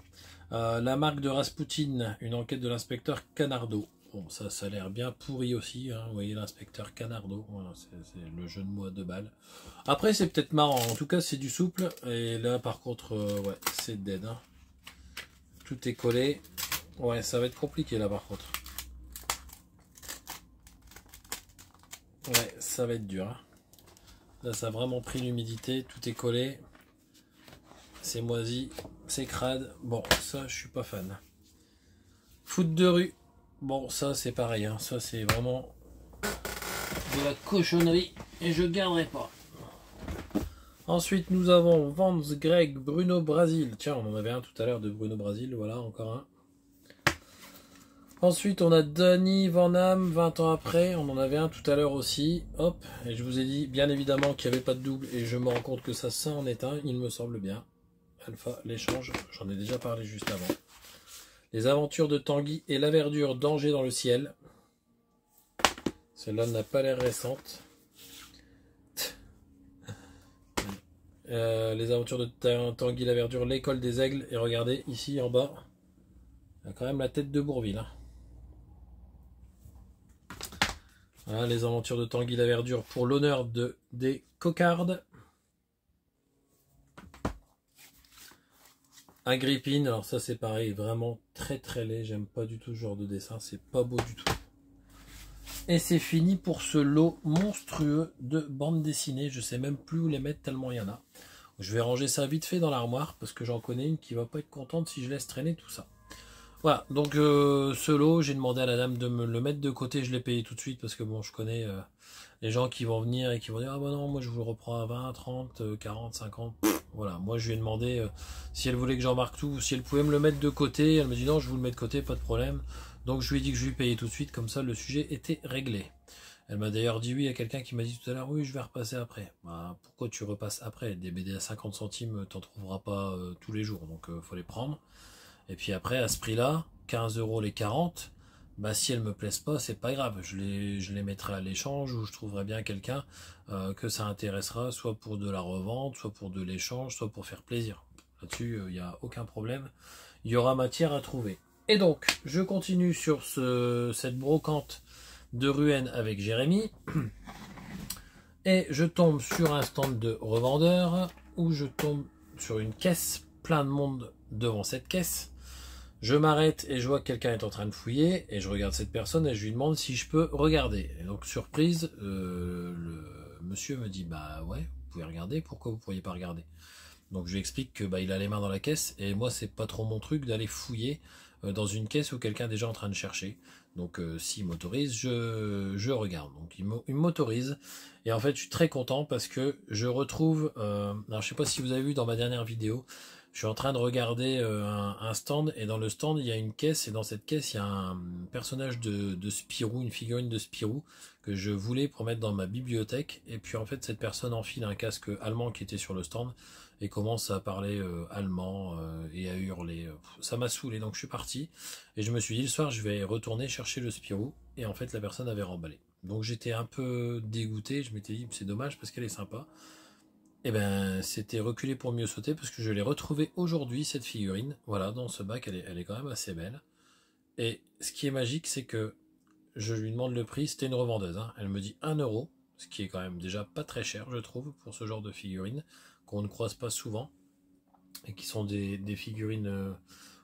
La marque de Rasputin, une enquête de l'inspecteur Canardo. Bon, ça a l'air bien pourri aussi. Hein. Vous voyez l'inspecteur Canardo. Voilà, c'est le jeu de mots à 2 balles. Après, c'est peut-être marrant. En tout cas, c'est du souple. Et là, par contre, ouais, c'est dead. Hein. tout est collé. Ouais, ça va être compliqué là par contre. Ouais, ça va être dur. Hein. Là, ça a vraiment pris l'humidité, tout est collé. C'est moisi, c'est crade. Bon, ça, je suis pas fan. Foot de rue. Bon, ça, c'est pareil. Hein. Ça, c'est vraiment de la cochonnerie et je garderai pas. Ensuite, nous avons Vance, Greg, Bruno Brasil. Tiens, on en avait un tout à l'heure de Bruno Brasil. Voilà, encore un. Ensuite, on a Danny Van Ham, 20 ans après. On en avait un tout à l'heure aussi. Hop, et je vous ai dit, bien évidemment, qu'il n'y avait pas de double. Et je me rends compte que ça en est un, il me semble bien. Alpha, l'échange, j'en ai déjà parlé juste avant. Les aventures de Tanguy et la verdure, danger dans le ciel. Celle-là n'a pas l'air récente. Les aventures de Tanguy, la verdure, l'école des aigles. Et regardez, ici en bas, il y a quand même la tête de Bourville. Hein. Voilà, les aventures de Tanguy, la verdure, pour l'honneur des cocardes. Agrippine, alors ça c'est pareil, vraiment très très laid, j'aime pas du tout ce genre de dessin, c'est pas beau du tout. Et c'est fini pour ce lot monstrueux de bandes dessinées, je sais même plus où les mettre tellement il y en a. Je vais ranger ça vite fait dans l'armoire parce que j'en connais une qui va pas être contente si je laisse traîner tout ça. Voilà, donc ce lot, j'ai demandé à la dame de me le mettre de côté, je l'ai payé tout de suite parce que bon, je connais les gens qui vont venir et qui vont dire « Ah bah non, moi je vous le reprends à 20, 30, 40, 50... » Voilà, moi je lui ai demandé si elle voulait que j'embarque tout, si elle pouvait me le mettre de côté. Elle me dit non, je vous le mets de côté, pas de problème. Donc je lui ai dit que je lui payais tout de suite, comme ça le sujet était réglé. Elle m'a d'ailleurs dit oui, il y a quelqu'un qui m'a dit tout à l'heure, oui, je vais repasser après. Bah, pourquoi tu repasses après? Des BD à 50 centimes, t'en trouveras pas tous les jours, donc faut les prendre. Et puis après, à ce prix-là, 15 € les 40, bah si elles me plaisent pas, c'est pas grave, je les mettrai à l'échange ou je trouverai bien quelqu'un que ça intéressera, soit pour de la revente, soit pour de l'échange, soit pour faire plaisir. Là-dessus, il n'y a aucun problème, il y aura matière à trouver. Et donc, je continue sur cette brocante de Ruhen avec Jérémy, et je tombe sur un stand de revendeur, où je tombe sur une caisse, plein de monde devant cette caisse. Je m'arrête et je vois que quelqu'un est en train de fouiller et je regarde cette personne et je lui demande si je peux regarder. Et donc surprise, le monsieur me dit bah ouais, vous pouvez regarder, pourquoi vous pourriez pas regarder? Donc je lui explique que bah il a les mains dans la caisse et moi c'est pas trop mon truc d'aller fouiller dans une caisse où quelqu'un est déjà en train de chercher. Donc s'il m'autorise, je regarde. Donc il m'autorise et en fait je suis très content parce que je retrouve, alors je sais pas si vous avez vu dans ma dernière vidéo, je suis en train de regarder un stand et dans le stand il y a une caisse et dans cette caisse il y a un personnage de Spirou, une figurine de Spirou que je voulais pour mettre dans ma bibliothèque et puis en fait cette personne enfile un casque allemand qui était sur le stand et commence à parler allemand et à hurler. Ça m'a saoulé donc je suis parti et je me suis dit le soir je vais retourner chercher le Spirou et en fait la personne avait remballé. Donc j'étais un peu dégoûté, je m'étais dit c'est dommage parce qu'elle est sympa. Et ben c'était reculé pour mieux sauter parce que je l'ai retrouvée aujourd'hui cette figurine, voilà dans ce bac, elle est quand même assez belle. Et ce qui est magique c'est que je lui demande le prix, c'était une revendeuse, hein. Elle me dit 1 €, ce qui est quand même déjà pas très cher je trouve pour ce genre de figurines qu'on ne croise pas souvent et qui sont des figurines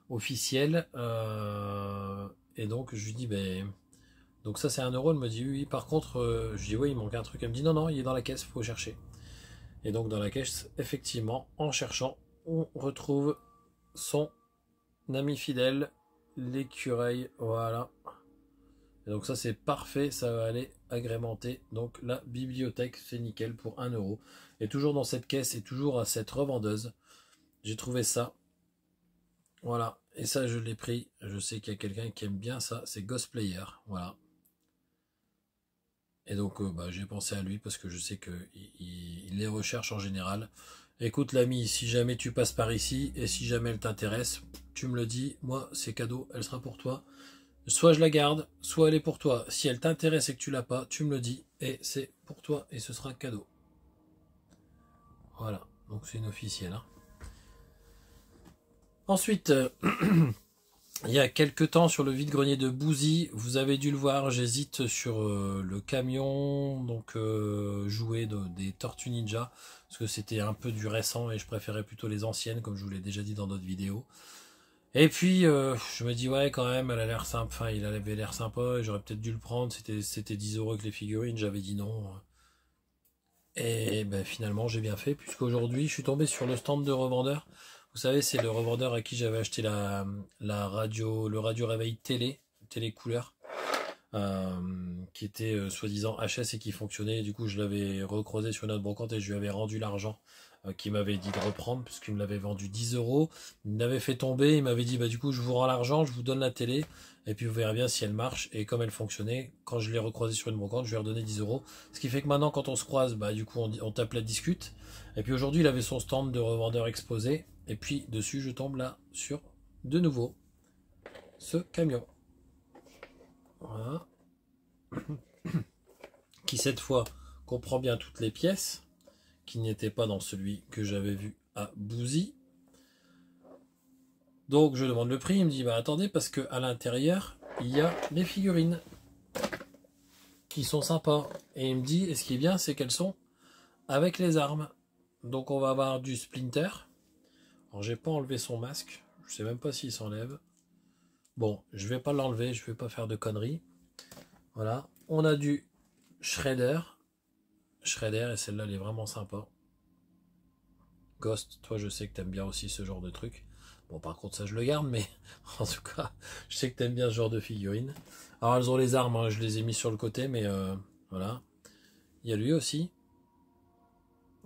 officielles et donc je lui dis ben donc ça c'est 1 €, elle me dit oui par contre je dis oui il manque un truc, elle me dit non il est dans la caisse, faut chercher. Et donc dans la caisse, effectivement, en cherchant, on retrouve son ami fidèle, l'écureuil, voilà. Et donc ça c'est parfait, ça va aller agrémenter donc la bibliothèque, c'est nickel pour 1 €. Et toujours dans cette caisse et toujours à cette revendeuse, j'ai trouvé ça. Voilà, et ça je l'ai pris, je sais qu'il y a quelqu'un qui aime bien ça, c'est Ghostplayer, voilà. Et donc bah, j'ai pensé à lui parce que je sais qu'il les recherche en général. Écoute l'ami, si jamais tu passes par ici et si jamais elle t'intéresse, tu me le dis, moi c'est cadeau, elle sera pour toi. Soit je la garde, soit elle est pour toi. Si elle t'intéresse et que tu l'as pas, tu me le dis et c'est pour toi et ce sera cadeau. Voilà, donc c'est une officielle. Hein. Ensuite... il y a quelques temps sur le vide-grenier de Bouzy, vous avez dû le voir, j'hésite sur le camion donc jouet des Tortues Ninja, parce que c'était un peu du récent et je préférais plutôt les anciennes, comme je vous l'ai déjà dit dans d'autres vidéos. Et puis, je me dis, ouais, quand même, elle a l'air sympa, enfin, il avait l'air sympa, j'aurais peut-être dû le prendre, c'était 10 € avec les figurines, j'avais dit non. Et ben, finalement, j'ai bien fait, puisqu'aujourd'hui, je suis tombé sur le stand de revendeur. Vous savez, c'est le revendeur à qui j'avais acheté la radio, le radio réveil télé couleur, qui était soi-disant HS et qui fonctionnait. Du coup, je l'avais recreusé sur une autre brocante et je lui avais rendu l'argent qu'il m'avait dit de reprendre, puisqu'il me l'avait vendu 10 €. Il m'avait fait tomber, il m'avait dit, bah du coup, je vous rends l'argent, je vous donne la télé, et puis vous verrez bien si elle marche. Et comme elle fonctionnait, quand je l'ai recroisé sur une brocante, je lui ai redonné 10 €. Ce qui fait que maintenant, quand on se croise, bah du coup, on tape la discute. Et puis aujourd'hui, il avait son stand de revendeur exposé. Et puis dessus, je tombe là sur de nouveau ce camion. Voilà. Qui cette fois comprend bien toutes les pièces, qui n'était pas dans celui que j'avais vu à Bouzy. Donc je demande le prix, il me dit bah attendez parce que à l'intérieur il y a les figurines qui sont sympas. Et il me dit, et ce qui est bien c'est qu'elles sont avec les armes. Donc on va avoir du Splinter. Alors j'ai pas enlevé son masque, je sais même pas s'il s'enlève. Bon, je vais pas l'enlever, je vais pas faire de conneries. Voilà, on a du Shredder, et celle-là elle est vraiment sympa. Ghost, toi je sais que t'aimes bien aussi ce genre de truc. Bon par contre ça je le garde, mais en tout cas je sais que t'aimes bien ce genre de figurines. Alors elles ont les armes, hein, je les ai mis sur le côté, mais voilà. Il y a lui aussi.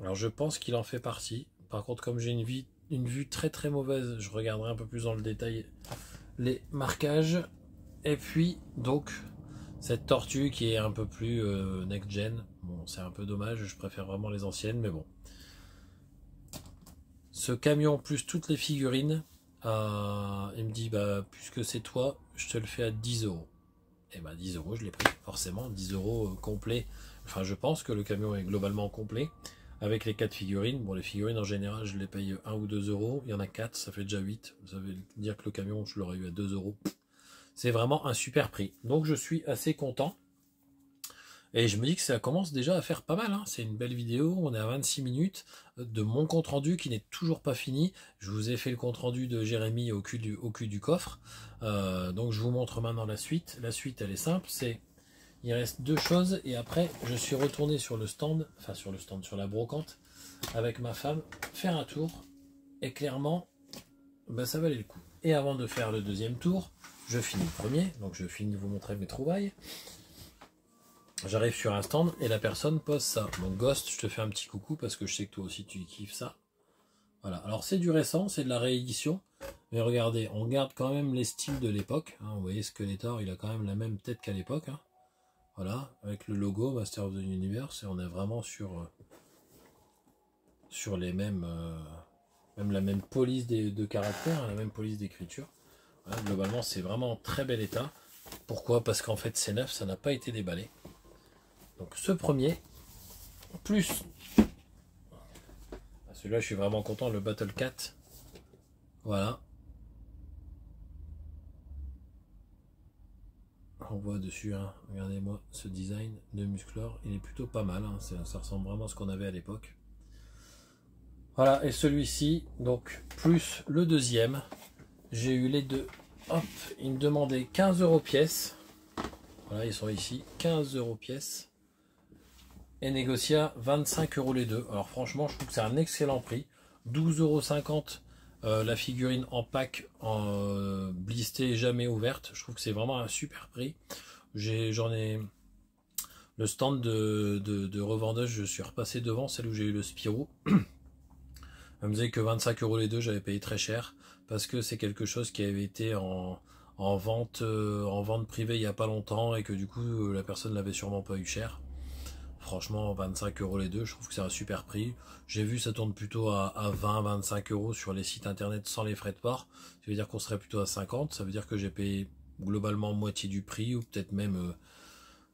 Alors je pense qu'il en fait partie. Par contre comme j'ai une vue très très mauvaise, je regarderai un peu plus dans le détail les marquages. Et puis donc cette tortue qui est un peu plus next gen. Bon c'est un peu dommage, je préfère vraiment les anciennes, mais bon. Ce camion plus toutes les figurines, il me dit bah puisque c'est toi, je te le fais à 10 €. Et bah 10 € je l'ai pris, forcément, 10 € complet. Enfin je pense que le camion est globalement complet. Avec les 4 figurines, bon les figurines en général je les paye 1 ou 2 €, il y en a 4, ça fait déjà 8. Ça veut dire que le camion je l'aurais eu à 2 €. C'est vraiment un super prix. Donc je suis assez content. Et je me dis que ça commence déjà à faire pas mal, hein. C'est une belle vidéo, on est à 26 minutes de mon compte rendu qui n'est toujours pas fini. Je vous ai fait le compte rendu de Jérémy au cul du coffre. Donc je vous montre maintenant la suite. La suite elle est simple, il reste 2 choses et après je suis retourné sur le stand, sur la brocante avec ma femme, faire un tour et clairement ben, ça valait le coup. Et avant de faire le deuxième tour, je finis le premier, donc je finis de vous montrer mes trouvailles. J'arrive sur un stand et la personne pose ça. Donc Ghost, je te fais un petit coucou parce que je sais que toi aussi tu kiffes ça. Voilà, alors c'est du récent, c'est de la réédition. Mais regardez, on garde quand même les styles de l'époque. Hein. Vous voyez Skeletor, il a quand même la même tête qu'à l'époque. Hein. Voilà, avec le logo Master of the Universe. Et on est vraiment sur les mêmes... même la même police de caractère, la même police d'écriture. Voilà, globalement, c'est vraiment en très bel état. Pourquoi? Parce qu'en fait, c'est neuf, ça n'a pas été déballé. Donc ce premier, plus celui-là je suis vraiment content, le Battle Cat. Voilà. On voit dessus, hein, regardez-moi ce design de Musclor, il est plutôt pas mal, hein, ça ressemble vraiment à ce qu'on avait à l'époque. Voilà, et celui-ci, donc plus le deuxième, j'ai eu les deux. Hop, ils me demandaient 15 € pièce. Voilà, ils sont ici, 15 € pièce. Et négocié à 25 € les deux. Alors franchement, je trouve que c'est un excellent prix. 12,50 € la figurine en pack, en blistée, jamais ouverte. Je trouve que c'est vraiment un super prix. J'en ai le stand de revendeuse, je suis repassé devant, celle où j'ai eu le Spirou. Elle me disait que 25 € les deux, j'avais payé très cher. Parce que c'est quelque chose qui avait été en vente privée il n'y a pas longtemps. Et que du coup, la personne l'avait sûrement pas eu cher. Franchement, 25 € les deux, je trouve que c'est un super prix. J'ai vu ça tourne plutôt à 20-25 € sur les sites internet sans les frais de port. Ça veut dire qu'on serait plutôt à 50. Ça veut dire que j'ai payé globalement moitié du prix ou peut-être même...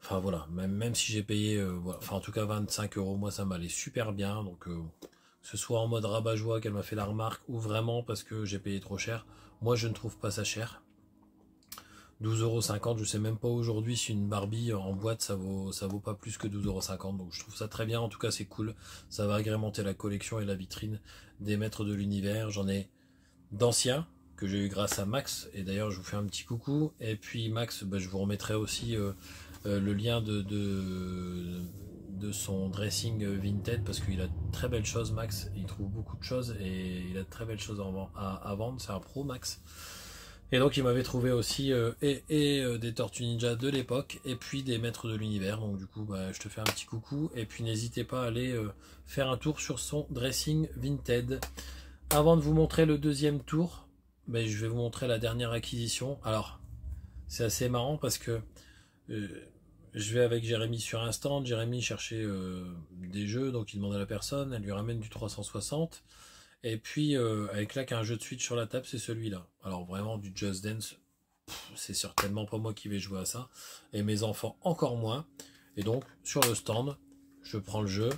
enfin voilà, même si j'ai payé... voilà. Enfin en tout cas 25 €, moi ça m'allait super bien. Donc que ce soit en mode rabat-joie qu'elle m'a fait la remarque ou vraiment parce que j'ai payé trop cher, moi je ne trouve pas ça cher. 12,50 €, je sais même pas aujourd'hui si une Barbie en boîte ça vaut pas plus que 12,50 €, donc je trouve ça très bien, en tout cas c'est cool, ça va agrémenter la collection et la vitrine des maîtres de l'univers. J'en ai d'anciens, que j'ai eu grâce à Max, et d'ailleurs je vous fais un petit coucou. Et puis Max, bah, je vous remettrai aussi le lien de son dressing Vinted, parce qu'il a de très belles choses. Max, il trouve beaucoup de choses et il a de très belles choses à vendre. C'est un pro, Max. Et donc il m'avait trouvé aussi des Tortues Ninja de l'époque, et puis des Maîtres de l'Univers. Donc du coup bah, je te fais un petit coucou, et puis n'hésitez pas à aller faire un tour sur son dressing Vinted. Avant de vous montrer le deuxième tour, bah, je vais vous montrer la dernière acquisition. Alors c'est assez marrant parce que je vais avec Jérémy sur un stand. Jérémy cherchait des jeux, donc il demande à la personne, elle lui ramène du 360. Et puis elle claque un jeu de Switch sur la table, c'est celui-là. Alors vraiment du Just Dance, c'est certainement pas moi qui vais jouer à ça, et mes enfants encore moins. Et donc sur le stand, je prends le jeu,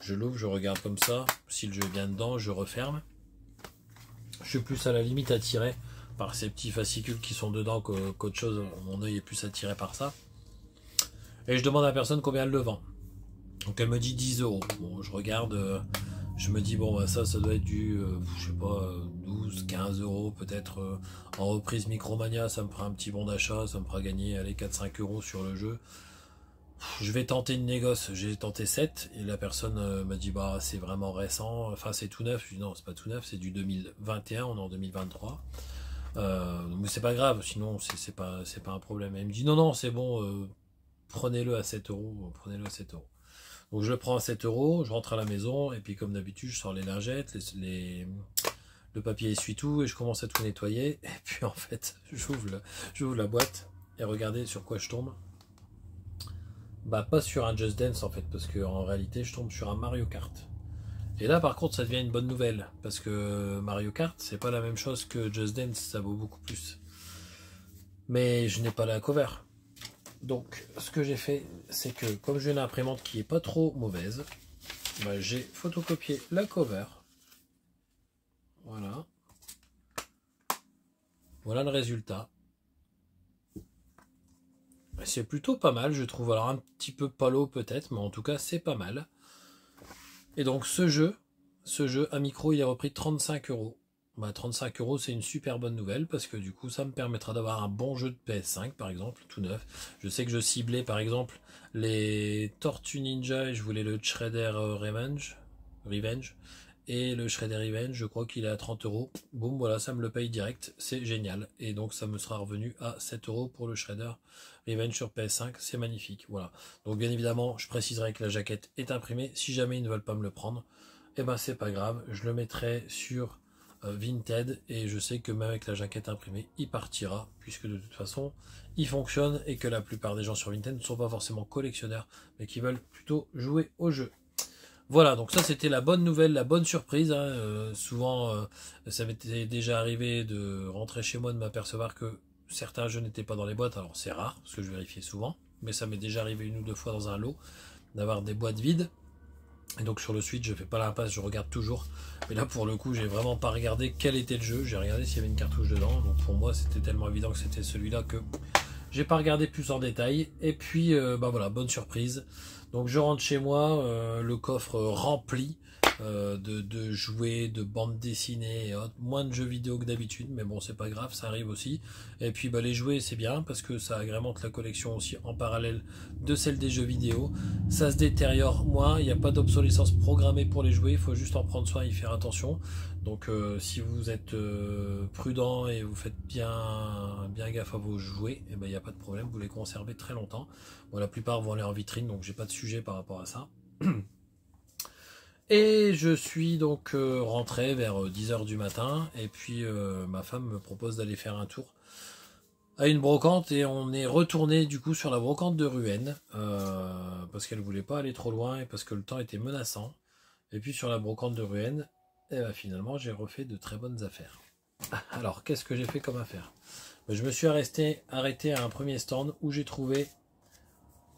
je l'ouvre, je regarde comme ça, si le jeu est bien dedans, je referme. Je suis plus à la limite attiré par ces petits fascicules qui sont dedans qu'autre chose. Mon œil est plus attiré par ça. Et je demande à la personne combien elle le vend. Donc elle me dit 10 €. Bon, je regarde, je me dis bon bah ça doit être du, je sais pas, 12, 15 € peut-être. En reprise Micromania, ça me fera un petit bon d'achat, ça me fera gagner allez, 4-5 € sur le jeu. Je vais tenter une négoce, j'ai tenté 7 et la personne m'a dit bah c'est vraiment récent, enfin c'est tout neuf. Je dis non, c'est pas tout neuf, c'est du 2021, on est en 2023. Mais c'est pas grave, sinon c'est pas un problème. Elle me dit non c'est bon, prenez-le à 7 €, prenez-le à 7 €. Donc je le prends à 7 €, je rentre à la maison, et puis comme d'habitude, je sors les lingettes, le papier essuie-tout, et je commence à tout nettoyer. Et puis en fait, j'ouvre la boîte, et regardez sur quoi je tombe. Bah pas sur un Just Dance en fait, parce qu'en réalité, je tombe sur un Mario Kart. Et là par contre, ça devient une bonne nouvelle, parce que Mario Kart, c'est pas la même chose que Just Dance, ça vaut beaucoup plus. Mais je n'ai pas la cover. Donc ce que j'ai fait, c'est que comme j'ai une imprimante qui est pas trop mauvaise, bah, j'ai photocopié la cover. Voilà. Voilà le résultat. C'est plutôt pas mal, je trouve. Alors un petit peu palo peut-être, mais en tout cas c'est pas mal. Et donc ce jeu à micro, il est repris 35 €. Bah, 35 € c'est une super bonne nouvelle, parce que du coup ça me permettra d'avoir un bon jeu de PS5 par exemple, tout neuf. Je sais que je ciblais par exemple les Tortues Ninja et je voulais le Shredder Revenge, et le Shredder Revenge je crois qu'il est à 30 €. Boum, voilà, ça me le paye direct, c'est génial. Et donc ça me sera revenu à 7 € pour le Shredder Revenge sur PS5, c'est magnifique. Voilà, donc bien évidemment je préciserai que la jaquette est imprimée. Si jamais ils ne veulent pas me le prendre, et ben c'est pas grave, je le mettrai sur Vinted, et je sais que même avec la jaquette imprimée il partira, puisque de toute façon il fonctionne, et que la plupart des gens sur Vinted ne sont pas forcément collectionneurs mais qui veulent plutôt jouer au jeu. Voilà, donc ça c'était la bonne nouvelle, la bonne surprise, hein. Souvent ça m'était déjà arrivé de rentrer chez moi, de m'apercevoir que certains jeux n'étaient pas dans les boîtes. Alors c'est rare parce que je vérifiais souvent, mais ça m'est déjà arrivé 1 ou 2 fois dans un lot d'avoir des boîtes vides. Et donc sur le Switch, je fais pas l'impasse, je regarde toujours. Mais là pour le coup, j'ai vraiment pas regardé quel était le jeu. J'ai regardé s'il y avait une cartouche dedans. Donc pour moi, c'était tellement évident que c'était celui-là que j'ai pas regardé plus en détail. Et puis bah voilà, bonne surprise. Donc je rentre chez moi, le coffre rempli de jouets, de bandes dessinées et autres. Moins de jeux vidéo que d'habitude, mais bon c'est pas grave, ça arrive aussi. Et puis bah, les jouets c'est bien, parce que ça agrémente la collection aussi en parallèle de celle des jeux vidéo. Ça se détériore moins, il n'y a pas d'obsolescence programmée pour les jouets, il faut juste en prendre soin et y faire attention. Donc si vous êtes prudent et vous faites bien gaffe à vos jouets, et ben il n'y a pas de problème, vous les conservez très longtemps. Bon, la plupart vont aller en vitrine, donc j'ai pas de sujet par rapport à ça. Et je suis donc rentré vers 10 h du matin, et puis ma femme me propose d'aller faire un tour à une brocante, et on est retourné du coup sur la brocante de Ruenne, parce qu'elle voulait pas aller trop loin et parce que le temps était menaçant. Et puis sur la brocante de Ruenne, et ben, finalement j'ai refait de très bonnes affaires. Alors qu'est-ce que j'ai fait comme affaire? Je me suis arrêté à un premier stand où j'ai trouvé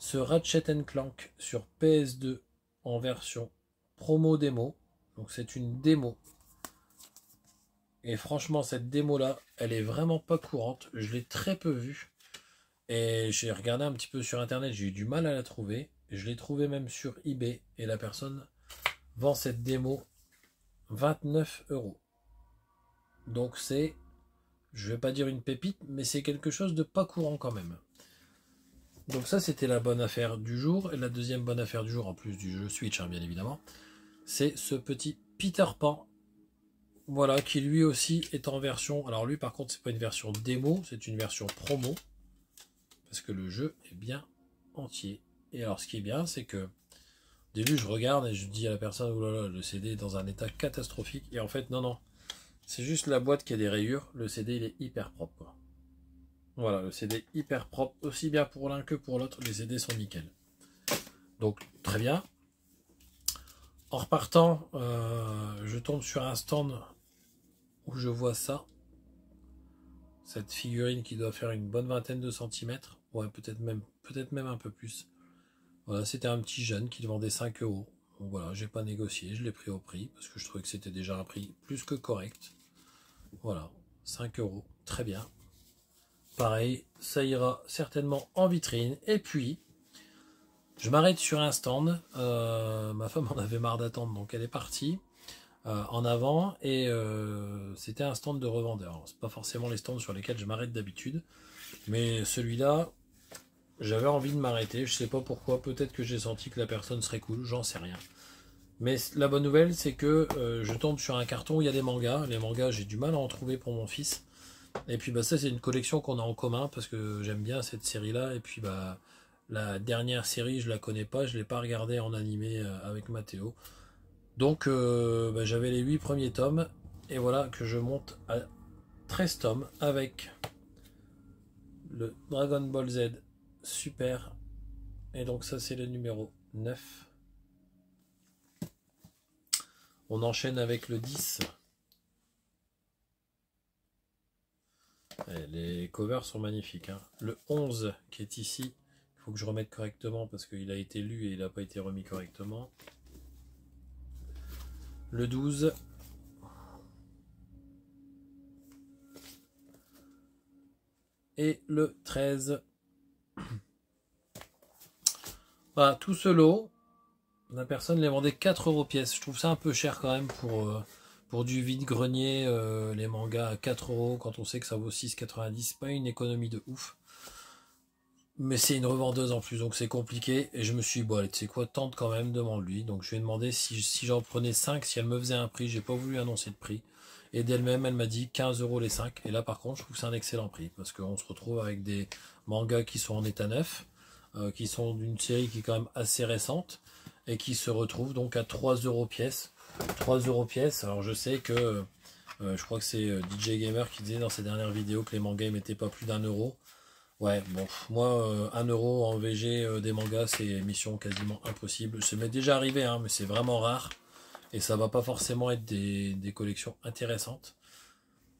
ce Ratchet & Clank sur PS2 en version promo démo. Donc c'est une démo, et franchement cette démo là elle est vraiment pas courante, je l'ai très peu vue, et j'ai regardé un petit peu sur internet, j'ai eu du mal à la trouver, je l'ai trouvé même sur eBay, et la personne vend cette démo 29 €. Donc c'est je vais pas dire une pépite, mais c'est quelque chose de pas courant quand même. Donc ça, c'était la bonne affaire du jour. Et la deuxième bonne affaire du jour, en plus du jeu Switch, hein, bien évidemment, c'est ce petit Peter Pan. Voilà, qui lui aussi est en version... Alors lui, par contre, c'est pas une version démo, c'est une version promo. Parce que le jeu est bien entier. Et alors, ce qui est bien, c'est que... Au début, je regarde et je dis à la personne, oh là là, le CD est dans un état catastrophique. Et en fait, non, non. C'est juste la boîte qui a des rayures. Le CD, il est hyper propre, quoi. Voilà, le CD hyper propre, aussi bien pour l'un que pour l'autre, les CD sont nickel. Donc, très bien. En repartant, je tombe sur un stand où je vois ça. Cette figurine qui doit faire une bonne vingtaine de centimètres. Ouais, peut-être même un peu plus. Voilà, c'était un petit jeune qui le vendait 5 €. Donc voilà, j'ai pas négocié, je l'ai pris au prix, parce que je trouvais que c'était déjà un prix plus que correct. Voilà, 5 €, très bien. Pareil, ça ira certainement en vitrine. Et puis, je m'arrête sur un stand. Ma femme en avait marre d'attendre, donc elle est partie en avant. Et c'était un stand de revendeur. C'est pas forcément les stands sur lesquels je m'arrête d'habitude. Mais celui-là, j'avais envie de m'arrêter. Je sais pas pourquoi. Peut-être que j'ai senti que la personne serait cool. J'en sais rien. Mais la bonne nouvelle, c'est que je tombe sur un carton où il y a des mangas. Les mangas, j'ai du mal à en trouver pour mon fils. Et puis bah ça c'est une collection qu'on a en commun parce que j'aime bien cette série là. Et puis bah la dernière série je la connais pas, je l'ai pas regardée en animé avec Mathéo. Donc bah, j'avais les 8 premiers tomes. Et voilà que je monte à 13 tomes avec le Dragon Ball Z Super. Et donc ça c'est le numéro 9. On enchaîne avec le 10. Les covers sont magnifiques, hein. Le 11 qui est ici, il faut que je remette correctement parce qu'il a été lu et il n'a pas été remis correctement. Le 12. Et le 13. Voilà, tout ce lot, la personne les vendait 4 € pièce. Je trouve ça un peu cher quand même pour du vide-grenier, les mangas à 4 € quand on sait que ça vaut 6,90, pas une économie de ouf. Mais c'est une revendeuse en plus, donc c'est compliqué. Et je me suis dit, bon allez, tu sais quoi, tente quand même, demande-lui. Donc je lui ai demandé si j'en prenais 5, si elle me faisait un prix. J'ai pas voulu annoncer de prix. Et d'elle-même, elle m'a dit 15 € les 5. Et là par contre, je trouve que c'est un excellent prix. Parce qu'on se retrouve avec des mangas qui sont en état neuf, qui sont d'une série qui est quand même assez récente. Et qui se retrouvent donc à 3 € pièce. 3 € pièce. Alors je sais que je crois que c'est DJ Gamer qui disait dans ses dernières vidéos que les mangas mettaient pas plus d'1 €. Ouais, bon, moi 1 € en VG des mangas, c'est mission quasiment impossible. Ça m'est déjà arrivé, hein, mais c'est vraiment rare. Et ça va pas forcément être des collections intéressantes.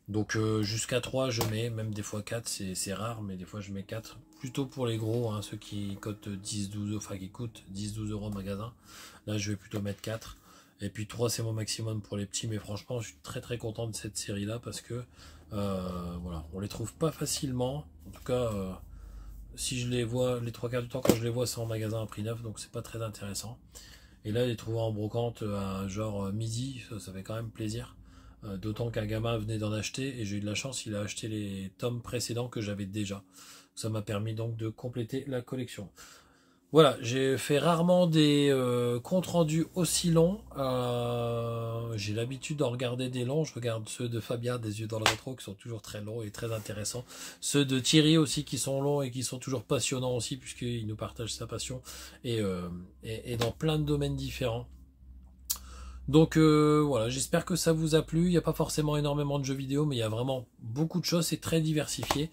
Donc jusqu'à 3 je mets, même des fois 4, c'est rare, mais des fois je mets 4. Plutôt pour les gros, hein, ceux qui cotent 10-12, enfin qui coûtent 10-12 € au magasin. Là je vais plutôt mettre 4. Et puis 3 c'est mon maximum pour les petits, mais franchement je suis très très content de cette série là parce que voilà, on les trouve pas facilement. En tout cas, si je les vois, les 3 quarts du temps quand je les vois c'est en magasin à prix neuf, donc c'est pas très intéressant. Et là les trouver en brocante à genre midi, ça fait quand même plaisir. D'autant qu'un gamin venait d'en acheter et j'ai eu de la chance, il a acheté les tomes précédents que j'avais déjà. Ça m'a permis donc de compléter la collection. Voilà, j'ai fait rarement des comptes rendus aussi longs. J'ai l'habitude d'en regarder des longs. Je regarde ceux de Fabien, des yeux dans le rétro, qui sont toujours très longs et très intéressants. Ceux de Thierry aussi, qui sont longs et qui sont toujours passionnants aussi, puisqu'il nous partage sa passion. Et dans plein de domaines différents. Donc voilà, j'espère que ça vous a plu. Il n'y a pas forcément énormément de jeux vidéo, mais il y a vraiment beaucoup de choses. C'est très diversifié.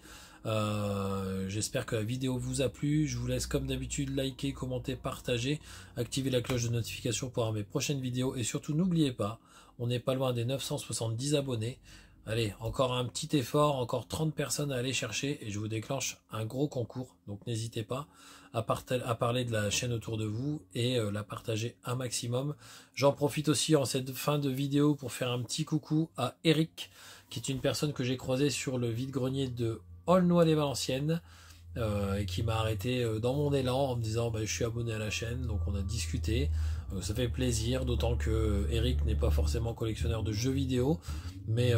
J'espère que la vidéo vous a plu. Je vous laisse comme d'habitude liker, commenter, partager, activer la cloche de notification pour avoir mes prochaines vidéos et surtout n'oubliez pas, on n'est pas loin des 970 abonnés. Allez, encore un petit effort, encore 30 personnes à aller chercher et je vous déclenche un gros concours. Donc n'hésitez pas à parler de la chaîne autour de vous et la partager un maximum. J'en profite aussi en cette fin de vidéo pour faire un petit coucou à Eric, qui est une personne que j'ai croisée sur le vide-grenier de Aulnoy-les-Valenciennes et qui m'a arrêté dans mon élan en me disant je suis abonné à la chaîne, donc on a discuté, ça fait plaisir, d'autant que Eric n'est pas forcément collectionneur de jeux vidéo, mais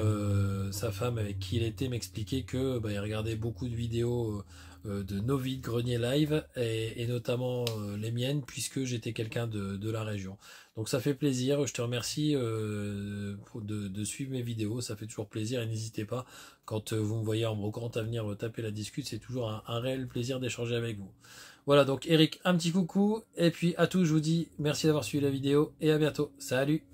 sa femme avec qui il était m'expliquait que il regardait beaucoup de vidéos de Novid Grenier Live et notamment les miennes puisque j'étais quelqu'un de la région. Donc ça fait plaisir, je te remercie de suivre mes vidéos, ça fait toujours plaisir et n'hésitez pas quand vous me voyez en brocante à venir taper la discute, c'est toujours un réel plaisir d'échanger avec vous. Voilà, donc Eric, un petit coucou et puis à tous je vous dis merci d'avoir suivi la vidéo et à bientôt, salut.